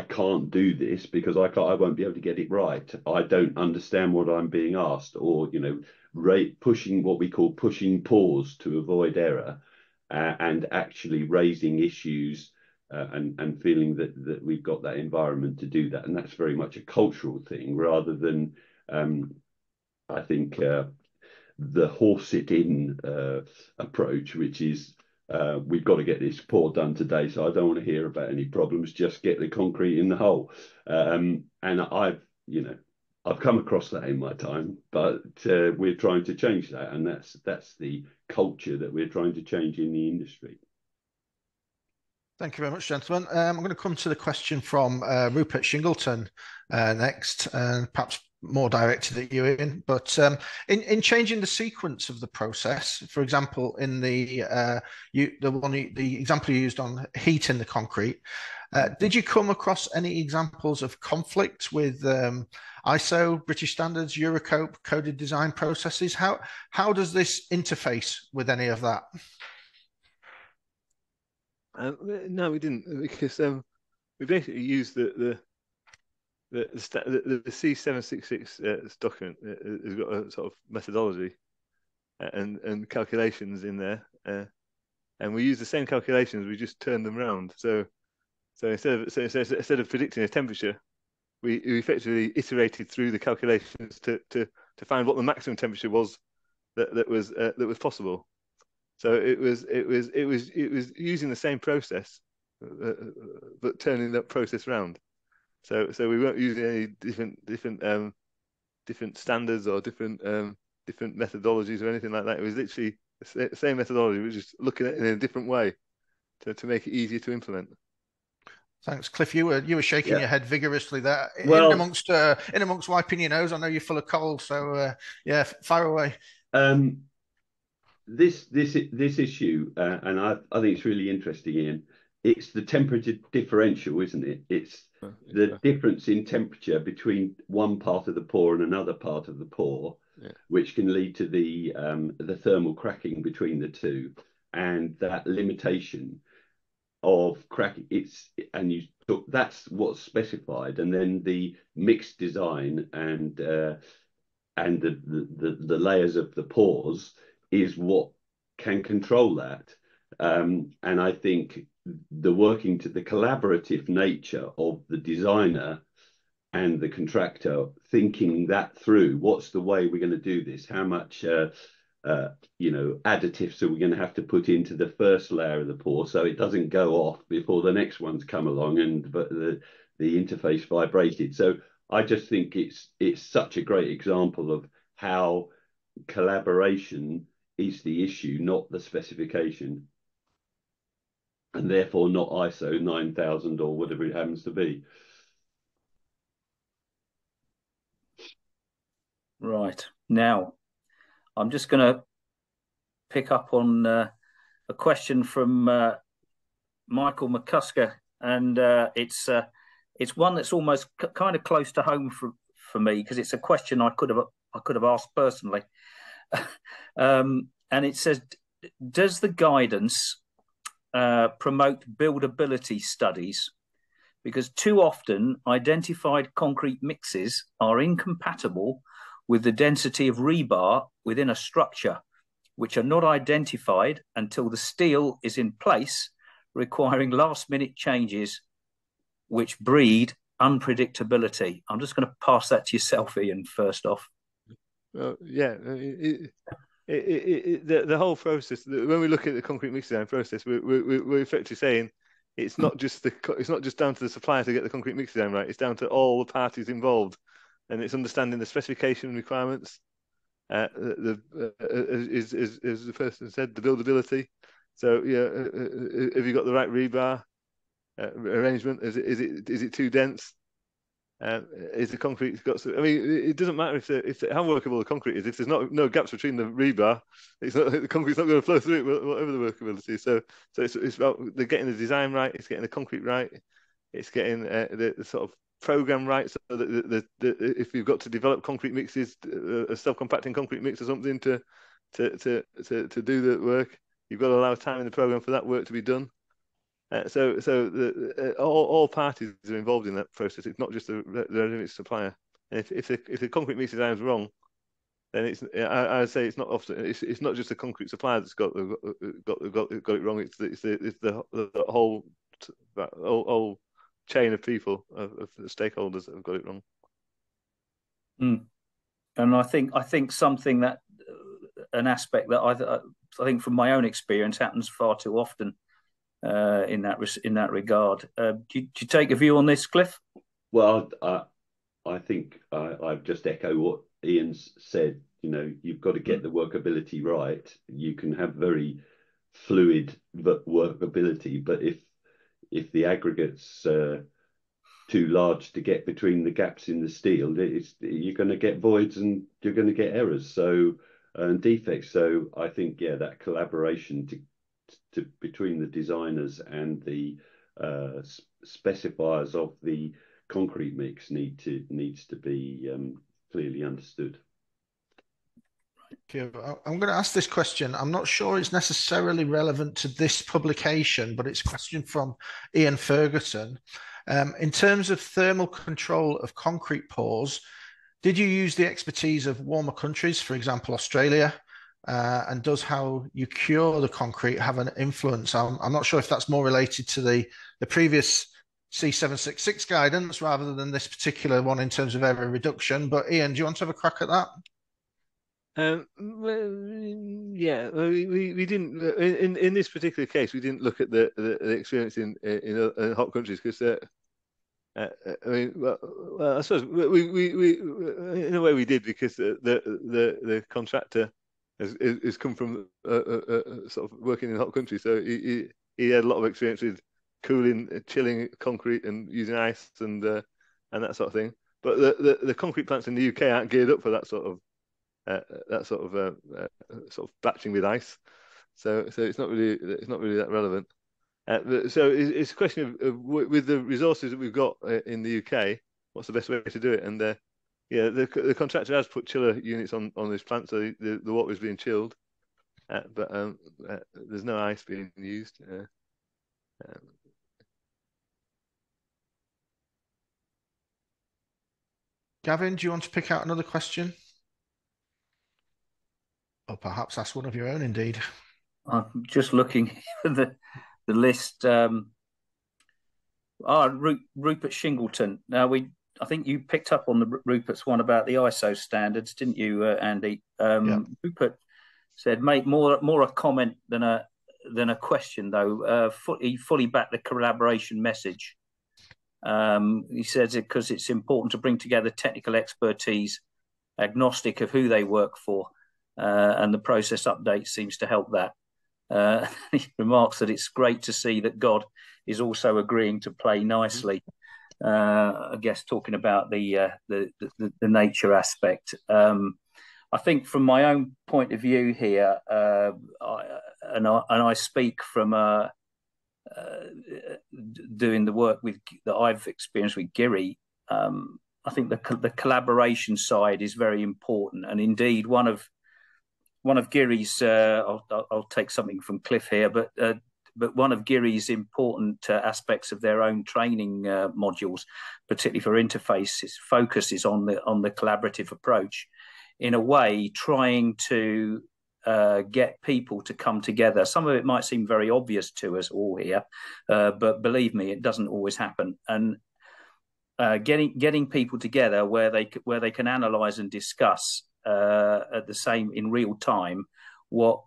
can't do this because I won't be able to get it right. I don't understand what I'm being asked, or pushing what we call pushing pause to avoid error, and actually raising issues and feeling that we've got that environment to do that. And that's very much a cultural thing rather than I think the horse it in approach, which is we've got to get this pour done today, so I don't want to hear about any problems, just get the concrete in the hole. And I've come across that in my time, but we're trying to change that, and that's the culture that we're trying to change in the industry. Thank you very much, gentlemen. I'm going to come to the question from Rupert Shingleton next, and perhaps more directed at you, Ian. But in changing the sequence of the process, for example, in the example you used on heat in the concrete, did you come across any examples of conflict with ISO, British standards, Eurocope, coded design processes? How does this interface with any of that? No, we didn't, because we basically used the C766 document. Has got a sort of methodology and calculations in there, and we use the same calculations. We just turned them around. So instead of predicting a temperature, we effectively iterated through the calculations to find what the maximum temperature was that was possible. So it was using the same process, but turning that process around. So we weren't using any different standards or different methodologies or anything like that. It was literally The same methodology, we're just looking at it in a different way to make it easier to implement. Thanks, Cliff. You were shaking your head vigorously there. Well, in amongst wiping your nose, I know you're full of cold. So yeah, fire away. This issue, and I think it's really interesting, Ian. It's the temperature differential, isn't it? It's the difference in temperature between one part of the pore and another part of the pore, which can lead to the thermal cracking between the two, and that limitation of cracking. That's what's specified, and then the mixed design and the layers of the pores is what can control that. And I think the collaborative nature of the designer and the contractor, thinking that through, what's the way we're going to do this? How much additives are we going to have to put into the first layer of the pore so it doesn't go off before the next one's come along but the interface vibrated. So I just think it's such a great example of how collaboration is the issue, not the specification, and therefore not ISO 9000 or whatever it happens to be. Right. Now, I'm just going to pick up on a question from Michael McCusker, and it's one that's almost kind of close to home for me, because it's a question I could have asked personally. And it says, does the guidance promote buildability studies? Because too often identified concrete mixes are incompatible with the density of rebar within a structure, which are not identified until the steel is in place, requiring last-minute changes which breed unpredictability. I'm just going to pass that to yourself, Ian, first off. Yeah, the whole process. When we look at the concrete mix design process, we're effectively saying it's not just down to the supplier to get the concrete mix design right. It's down to all the parties involved, and it's understanding the specification requirements. As the person said, the buildability. So yeah, have you got the right rebar arrangement? Is it too dense? Is the concrete got? I mean, it doesn't matter if how workable the concrete is. If there's no gaps between the rebar, the concrete's not going to flow through it, whatever the workability. So it's about getting the design right. It's getting the concrete right. It's getting the sort of program right. So that if you've got to develop concrete mixes, a self-compacting concrete mix or something to do the work, you've got to allow time in the program for that work to be done. So all parties are involved in that process. It's not just the ready-mix supplier. And if the concrete mix design is wrong, then I would say it's not often. It's not just the concrete supplier that's got it wrong. It's the whole chain of people of the stakeholders that have got it wrong. And I think something that an aspect that I think from my own experience happens far too often. In that regard, do you take a view on this, Cliff? Well, I think I just echo what Ian's said. You've got to get the workability right. You can have very fluid workability, but if the aggregate's too large to get between the gaps in the steel, you're going to get voids and you're going to get errors. And defects. So I think that collaboration between the designers and the specifiers of the concrete mix needs to be clearly understood. I'm going to ask this question. I'm not sure it's necessarily relevant to this publication, but it's a question from Ian Ferguson. In terms of thermal control of concrete pores, did you use the expertise of warmer countries, for example, Australia? And does how you cure the concrete have an influence? I'm not sure if that's more related to the previous C766 guidance rather than this particular one in terms of error reduction. But Ian, do you want to have a crack at that? We didn't in this particular case. We didn't look at the experience in hot countries because I suppose we in a way we did because the contractor has come from sort of working in hot country, so he had a lot of experience with cooling, chilling concrete, and using ice and that sort of thing. But the concrete plants in the UK aren't geared up for that sort of batching with ice. So it's not really that relevant. So it's a question of with the resources that we've got in the UK, what's the best way to do it? And the contractor has put chiller units on this plant, so the water is being chilled, but there's no ice being used. Gavin, do you want to pick out another question? Or perhaps ask one of your own, indeed. I'm just looking at the list. Rupert Shingleton. Now, I think you picked up on the Rupert's one about the ISO standards, didn't you, Andy? Yeah. Rupert said, "Make more a comment than a question, though. He fully backed the collaboration message. He says it because it's important to bring together technical expertise, agnostic of who they work for, and the process update seems to help that." He remarks that it's great to see that God is also agreeing to play nicely. I guess talking about the nature aspect. I think from my own point of view here, I speak from doing the work that I've experienced with GIRI. I think the collaboration side is very important, and indeed one of GIRI's, I'll take something from Cliff here, but one of GIRI's important aspects of their own training modules, particularly for interfaces, focuses on the collaborative approach, in a way trying to get people to come together. Some of it might seem very obvious to us all here, but believe me, it doesn't always happen. And getting people together where they can analyze and discuss at the same in real time what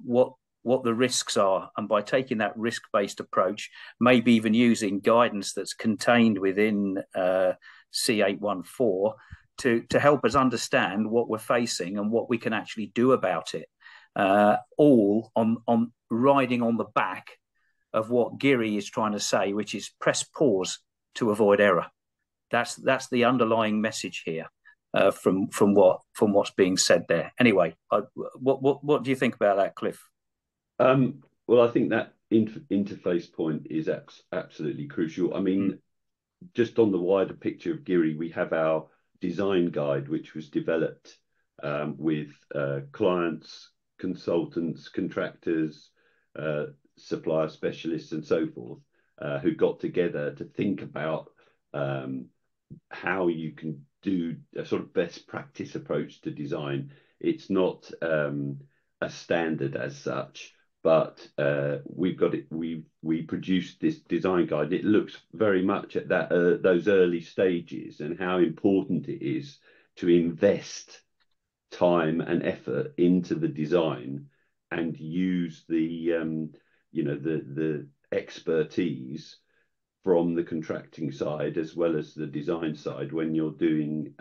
the risks are, and by taking that risk-based approach, maybe even using guidance that's contained within C814 to help us understand what we're facing and what we can actually do about it, all on riding on the back of what GIRI is trying to say, which is press pause to avoid error. That's the underlying message here. From what's being said there. Anyway, what do you think about that, Cliff? Well, I think that interface point is absolutely crucial. I mean, just on the wider picture of GIRI, we have our design guide, which was developed with clients, consultants, contractors, supplier specialists, and so forth, who got together to think about how you can do a sort of best practice approach to design. It's not a standard as such, but we've got it. We produced this design guide. It looks very much at those early stages and how important it is to invest time and effort into the design and use the expertise from the contracting side as well as the design side when you're doing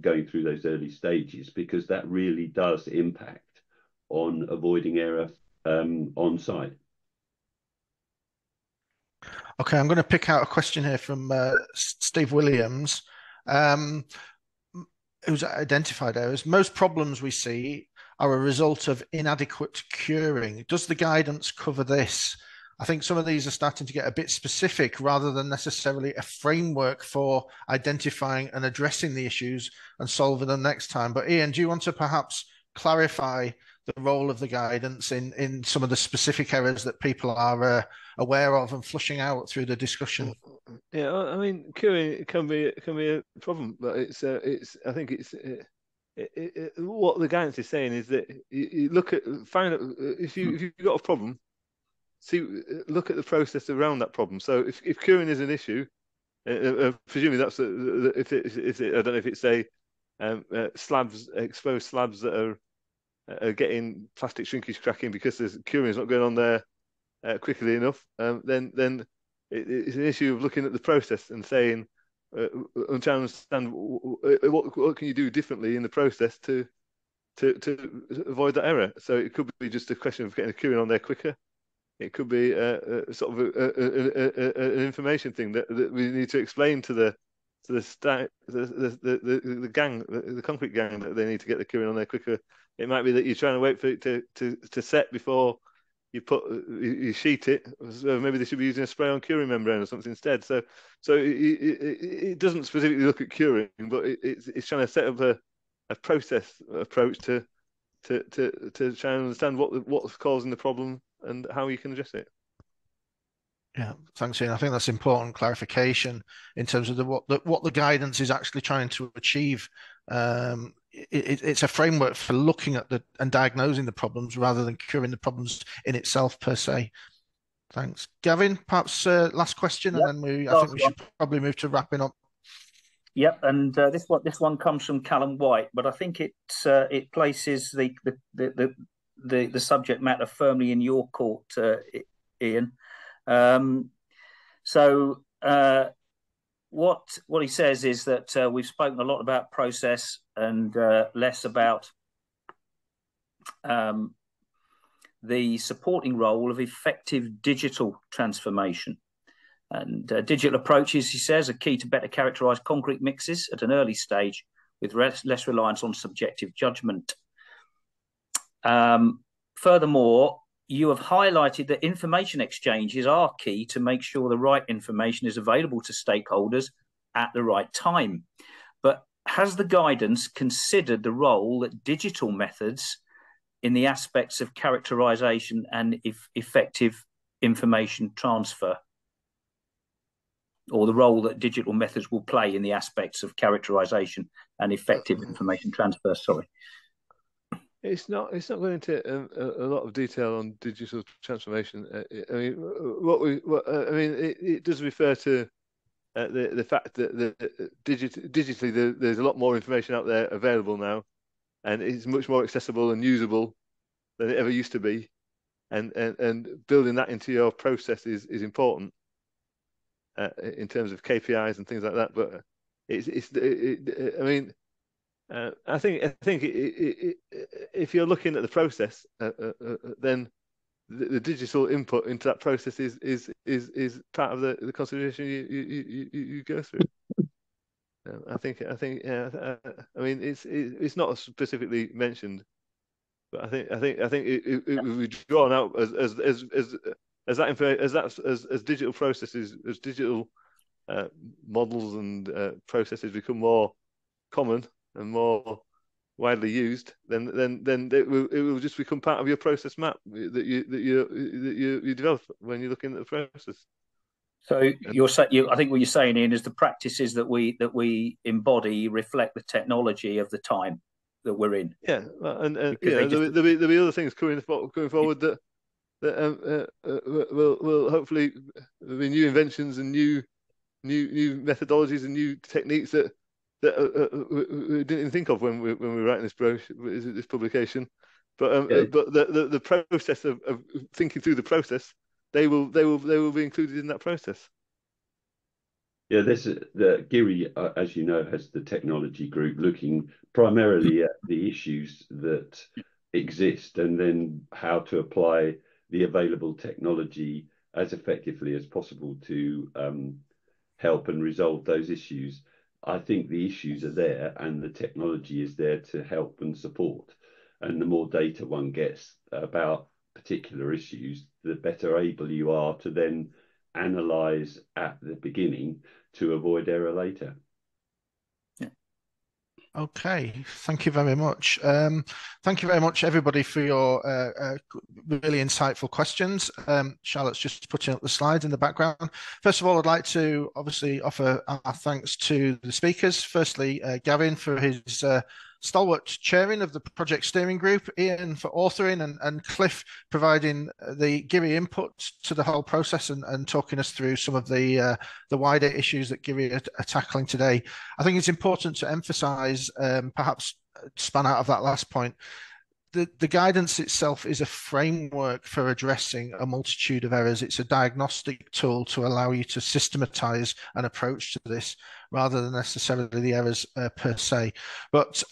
going through those early stages, because that really does impact on avoiding error on site. Okay, I'm going to pick out a question here from Steve Williams, who's identified errors. Most problems we see are a result of inadequate curing. Does the guidance cover this? I think some of these are starting to get a bit specific rather than necessarily a framework for identifying and addressing the issues and solving them next time. But Ian, do you want to perhaps clarify the role of the guidance in some of the specific errors that people are aware of and flushing out through the discussion? Yeah, I mean, curing can be a problem, but I think what the guidance is saying is that you find out if you've got a problem. Look at the process around that problem. So if curing is an issue, presumably that's I don't know if it's exposed slabs that are getting plastic shrinkage cracking because there's curing is not going on there quickly enough. Then it's an issue of looking at the process and saying, and trying to understand what can you do differently in the process to to avoid that error. So it could be just a question of getting a query on there quicker. It could be sort of an information thing that we need to explain to the gang, the concrete gang, that they need to get the queuing on there quicker. It might be that you're trying to wait for it to set before you sheet it. So maybe they should be using a spray-on curing membrane or something instead. So it doesn't specifically look at curing, but it's trying to set up a process approach to try and understand what's causing the problem and how you can address it. Yeah, thanks, Ian. I think that's important clarification in terms of what the guidance is actually trying to achieve. It's a framework for looking at and diagnosing the problems rather than curing the problems in itself per se. Thanks, Gavin. Perhaps last question, yep. and then I think we should probably move to wrapping up. Yep, and this one comes from Callum White, but I think it places the subject matter firmly in your court, Ian. So what he says is that we've spoken a lot about process and less about the supporting role of effective digital transformation. And digital approaches, he says, are key to better characterize concrete mixes at an early stage with less reliance on subjective judgment. Furthermore, you have highlighted that information exchanges are key to make sure the right information is available to stakeholders at the right time. But has the guidance considered the role that digital methods in the aspects of characterization and effective information transfer, or the role that digital methods will play in the aspects of characterization and effective information transfer? Sorry. It's not going into a lot of detail on digital transformation. I mean, it does refer to the fact that digitally there's a lot more information out there available now, and it's much more accessible and usable than it ever used to be, and building that into your process is important in terms of KPIs and things like that. But I mean. I think if you're looking at the process, then the digital input into that process is part of the consideration you go through. I mean it's not specifically mentioned, but I think it will be drawn out as digital processes, as digital models and processes become more common and more widely used, then it will just become part of your process map that you develop when you're looking at the process. So I think what you're saying, Ian, is the practices that we embody reflect the technology of the time that we're in. Yeah, and there'll be other things going forward that will hopefully be new inventions and new methodologies and new techniques that we didn't even think of when we were writing this publication, but the process of thinking through the process, they will be included in that process. Yeah, the GIRI, as you know, has the technology group looking primarily at the issues that exist and then how to apply the available technology as effectively as possible to help and resolve those issues. I think the issues are there and the technology is there to help and support. And the more data one gets about particular issues, the better able you are to then analyze at the beginning to avoid error later. Okay, thank you very much. Thank you very much, everybody, for your really insightful questions. Charlotte's just putting up the slides in the background. First of all, I'd like to obviously offer our thanks to the speakers. Firstly, Gavin for his stalwart chairing of the project steering group, Ian for authoring, and Cliff providing the GIRI input to the whole process and talking us through some of the wider issues that GIRI are tackling today. I think it's important to emphasize, perhaps span out of that last point, the guidance itself is a framework for addressing a multitude of errors. It's a diagnostic tool to allow you to systematize an approach to this rather than necessarily the errors per se. But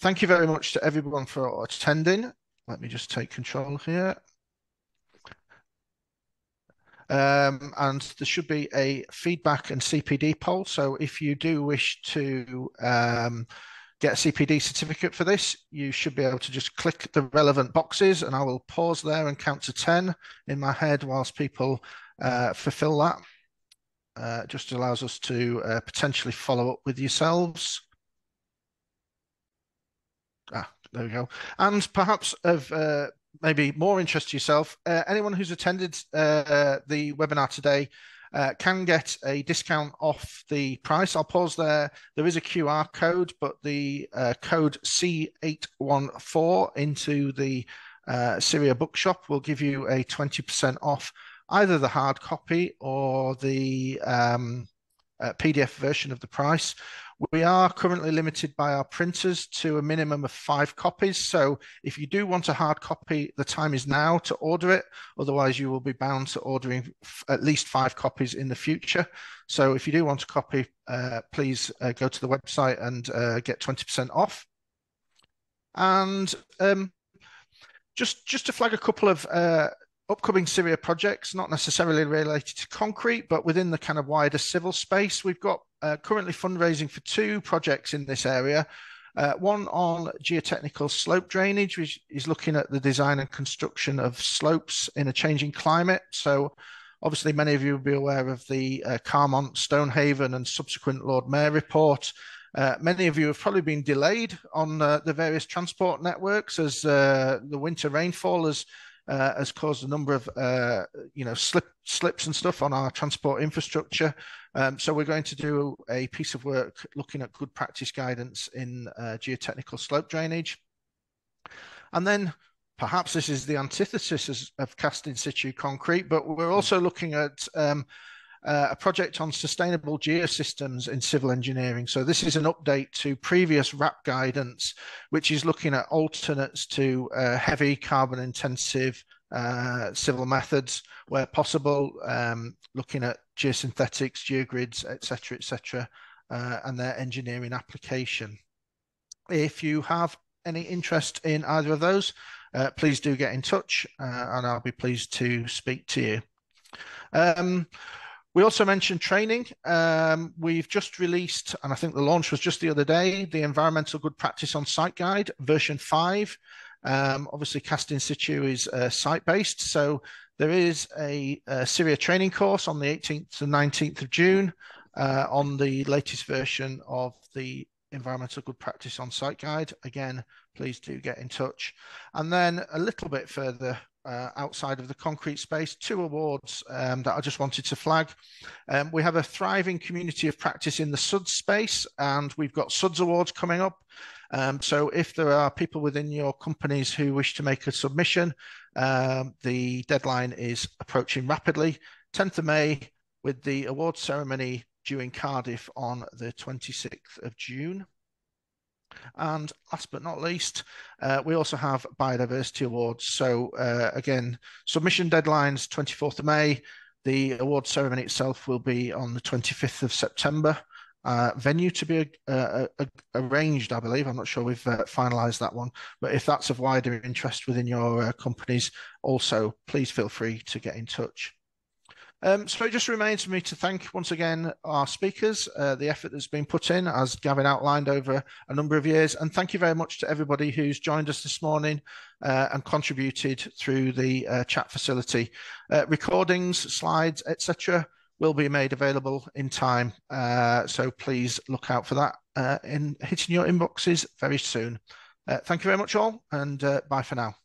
thank you very much to everyone for attending. Let me just take control here. And there should be a feedback and CPD poll. So if you do wish to get a CPD certificate for this, you should be able to just click the relevant boxes, and I will pause there and count to 10 in my head whilst people fulfill that. Just allows us to potentially follow up with yourselves. There we go. And perhaps of maybe more interest to yourself, anyone who's attended the webinar today can get a discount off the price. I'll pause there. There is a QR code, but the code C814 into the CIRIA bookshop will give you a 20% off either the hard copy or the PDF version of the price. We are currently limited by our printers to a minimum of 5 copies. So if you do want a hard copy, the time is now to order it. Otherwise, you will be bound to ordering at least 5 copies in the future. So if you do want a copy, please go to the website and get 20% off. And just to flag a couple of upcoming CIRIA projects, not necessarily related to concrete, but within the kind of wider civil space. We've got currently fundraising for 2 projects in this area. One on geotechnical slope drainage, which is looking at the design and construction of slopes in a changing climate. So obviously many of you will be aware of the Carmont, Stonehaven and subsequent Lord Mayor report. Many of you have probably been delayed on the various transport networks as the winter rainfall has caused a number of slips and stuff on our transport infrastructure. So we're going to do a piece of work looking at good practice guidance in geotechnical slope drainage. And then perhaps this is the antithesis of cast in situ concrete, but we're also looking at a project on sustainable geosystems in civil engineering. So this is an update to previous RAP guidance, which is looking at alternates to heavy carbon intensive civil methods where possible, looking at geosynthetics, geogrids, etc., and their engineering application. If you have any interest in either of those, please do get in touch and I'll be pleased to speak to you. We also mentioned training. We've just released, and I think the launch was just the other day, the Environmental Good Practice on Site Guide, version 5. Obviously, cast in situ is site-based, so there is a CIRIA training course on the 18th to 19th of June on the latest version of the Environmental Good Practice on Site Guide. Again, please do get in touch. And then a little bit further outside of the concrete space, 2 awards that I just wanted to flag. We have a thriving community of practice in the SUDS space, and we've got SUDS awards coming up. So if there are people within your companies who wish to make a submission, the deadline is approaching rapidly, 10th of May, with the award ceremony due in Cardiff on the 26th of June. And last but not least, we also have biodiversity awards. So again, submission deadlines 24th of May. The award ceremony itself will be on the 25th of September. Venue to be arranged, I believe. I'm not sure we've finalised that one. But if that's of wider interest within your companies, also please feel free to get in touch. So it just remains for me to thank once again our speakers, the effort that's been put in, as Gavin outlined, over a number of years. And thank you very much to everybody who's joined us this morning and contributed through the chat facility. Recordings, slides, etc. will be made available in time. So please look out for that in hitting your inboxes very soon. Thank you very much all, and bye for now.